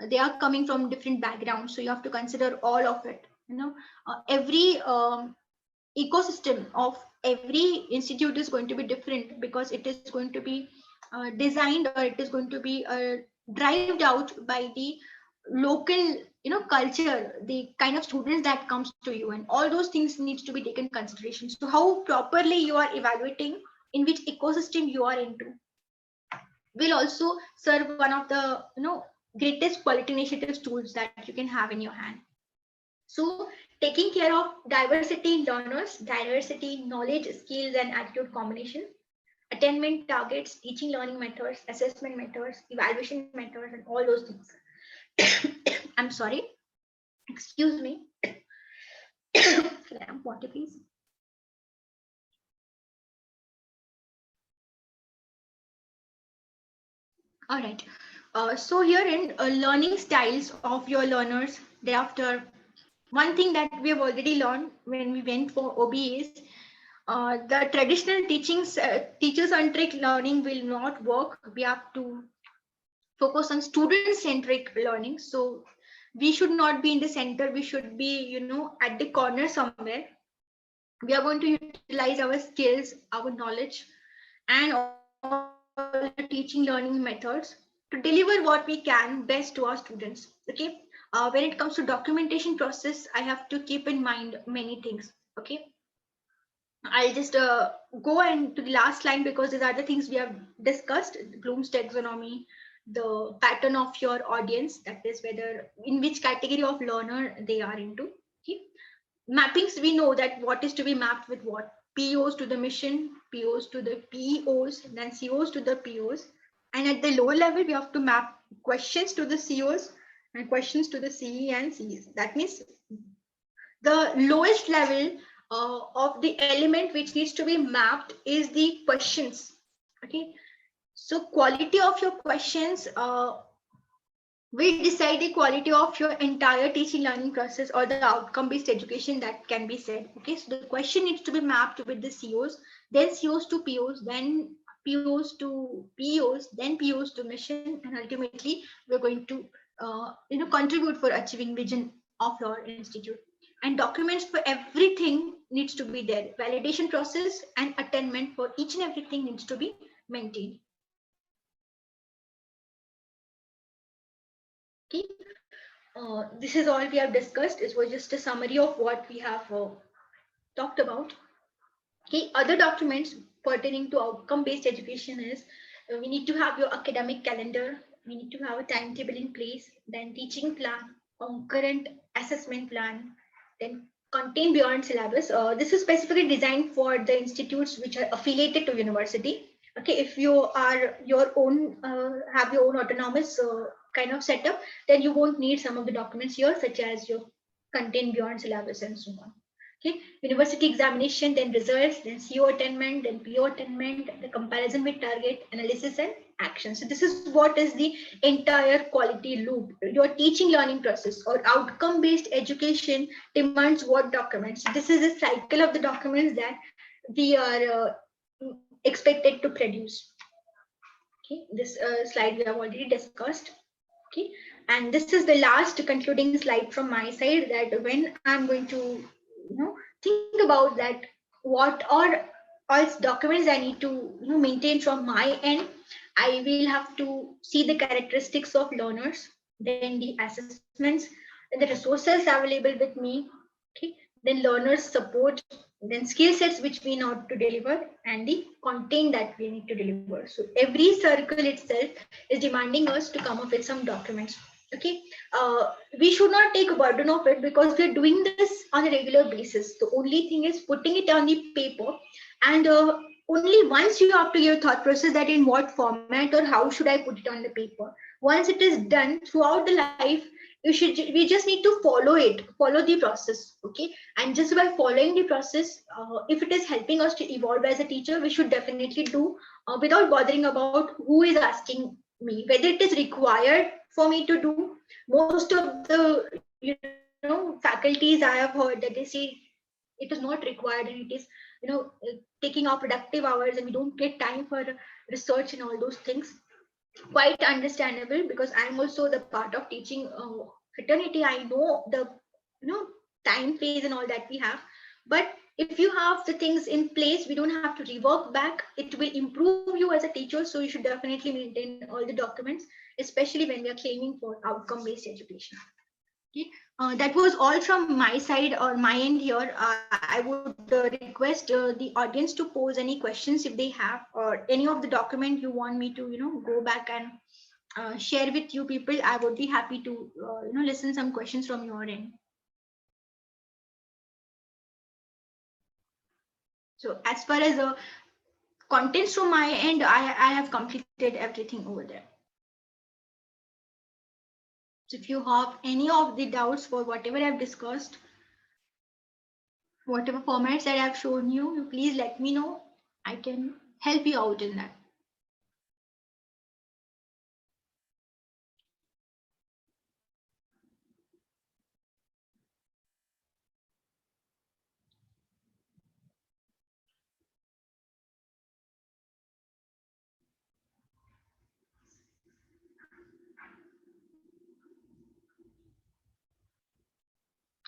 Speaker 1: They are coming from different backgrounds, so you have to consider all of it. Every ecosystem of every institute is going to be different, because it is going to be designed, or it is going to be derived out by the local culture, the kind of students that comes to you, and all those things needs to be taken consideration. So how properly you are evaluating in which ecosystem you are into will also serve one of the greatest quality initiatives tools that you can have in your hand. So taking care of diversity in learners, diversity in knowledge, skills, and attitude combination, attainment targets, teaching learning methods, assessment methods, evaluation methods, and all those things. I'm sorry, excuse me. Water, please. All right. So here in learning styles of your learners, thereafter, one thing that we have already learned when we went for OBAs, the traditional teacher-centric learning will not work. We have to focus on student-centric learning. So we should not be in the center. We should be, at the corner somewhere. We are going to utilize our skills, our knowledge, and all the teaching learning methods to deliver what we can best to our students. Okay. When it comes to documentation process, I have to keep in mind many things. Okay. I'll just go and to the last line, because these are the things we have discussed: Bloom's taxonomy, the pattern of your audience, that is whether in which category of learner they are into. Okay. Mappings, we know that what is to be mapped with what: POs to the mission, POs to the PEOs, then COs to the POs. And at the lower level, we have to map questions to the COs and questions to the CE and CEs. That means the lowest level of the element which needs to be mapped is the questions. Okay, so quality of your questions will decide the quality of your entire teaching learning process or the outcome based education, that can be said. Okay, so the question needs to be mapped with the COs, then COs to POs, then POs to POs, then POs to mission, and ultimately we're going to contribute for achieving vision of your institute. And documents for everything needs to be there. Validation process and attainment for each and everything needs to be maintained. Okay, this is all we have discussed. It was just a summary of what we have talked about. Okay, other documents pertaining to outcome-based education is we need to have your academic calendar, we need to have a timetable in place, then teaching plan, concurrent assessment plan, then content beyond syllabus. This is specifically designed for the institutes which are affiliated to university. Okay, if you are your own, have your own autonomous kind of setup, then you won't need some of the documents here, such as your content beyond syllabus and so on. Okay, university examination, then results, then CO attainment, then PO attainment, the comparison with target, analysis and action. So this is what is the entire quality loop. Your teaching learning process or outcome based education demands what documents. This is a cycle of the documents that we are expected to produce. Okay, this slide we have already discussed. Okay, and this is the last concluding slide from my side, that when I'm going to think about that, what are all documents I need to maintain from my end. I will have to see the characteristics of learners, then the assessments, then the resources available with me. Okay, then learners support, then skill sets which we need to deliver, and the content that we need to deliver. So every circle itself is demanding us to come up with some documents. Okay, we should not take a burden of it because we're doing this on a regular basis. The only thing is putting it on the paper, and only once you have to your thought process that in what format or how should I put it on the paper. Once it is done throughout the life, we just need to follow the process. Okay, and just by following the process, if it is helping us to evolve as a teacher, we should definitely do without bothering about who is asking me, whether it is required for me to do. Most of the faculties I have heard that they say it is not required, and it is taking our productive hours, and we don't get time for research and all those things. Quite understandable, because I'm also the part of teaching fraternity. I know the time phase and all that we have, but if you have the things in place, we don't have to rework back. It will improve you as a teacher, so you should definitely maintain all the documents, especially when we are claiming for outcome based education. Okay. That was all from my side or my end here. I would request the audience to pose any questions if they have, or any of the document you want me to go back and share with you people. I would be happy to listen some questions from your end. So as far as the contents from my end, I have completed everything over there. So if you have any of the doubts for whatever I've discussed, whatever formats that I've shown you, you please let me know. I can help you out in that.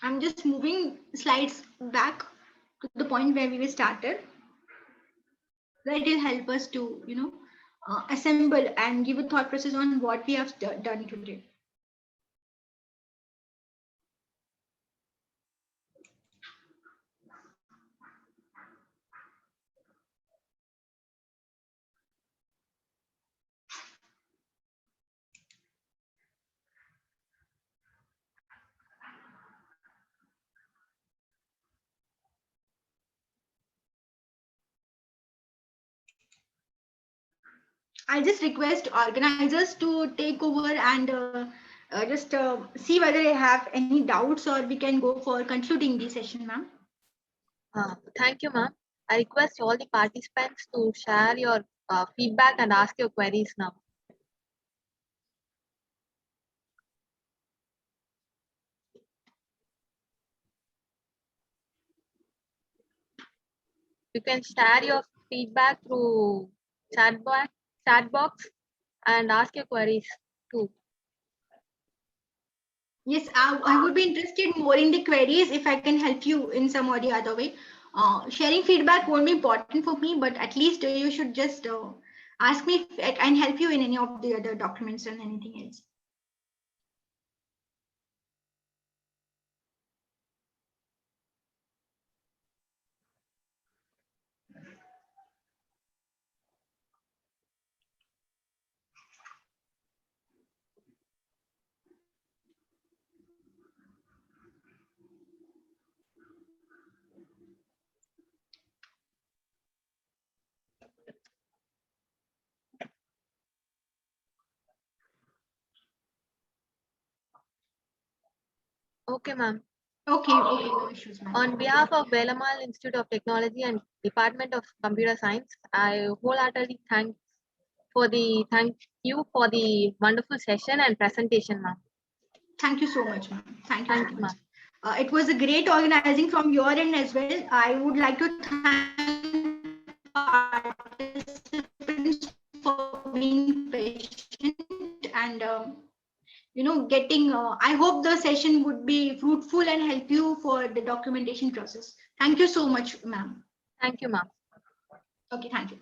Speaker 1: I'm just moving slides back to the point where we started. That will help us to, assemble and give a thought process on what we have done today. I just request organizers to take over and just see whether they have any doubts, or we can go for concluding the session, ma'am.
Speaker 3: Thank you, ma'am. I request all the participants to share your feedback and ask your queries now. You can share your feedback through chat box and ask your queries too.
Speaker 1: Yes, I would be interested more in the queries if I can help you in some or the other way. Sharing feedback won't be important for me, but at least you should just ask me if I can help you in any of the other documents and anything else.
Speaker 3: Okay, ma'am.
Speaker 1: Okay, no issues, ma'am.
Speaker 3: On behalf of Velamal Institute of Technology and Department of Computer Science, I wholeheartedly thank thank you for the wonderful session and presentation, ma'am.
Speaker 1: Thank you so much, ma'am. Thank you
Speaker 3: Thank
Speaker 1: so
Speaker 3: you,
Speaker 1: much.
Speaker 3: ma'am.
Speaker 1: It was a great organizing from your end as well. I would like to thank participants for being patient and getting. I hope the session would be fruitful and help you for the documentation process. Thank you so much, ma'am.
Speaker 3: Thank you, ma'am.
Speaker 1: Okay, thank you.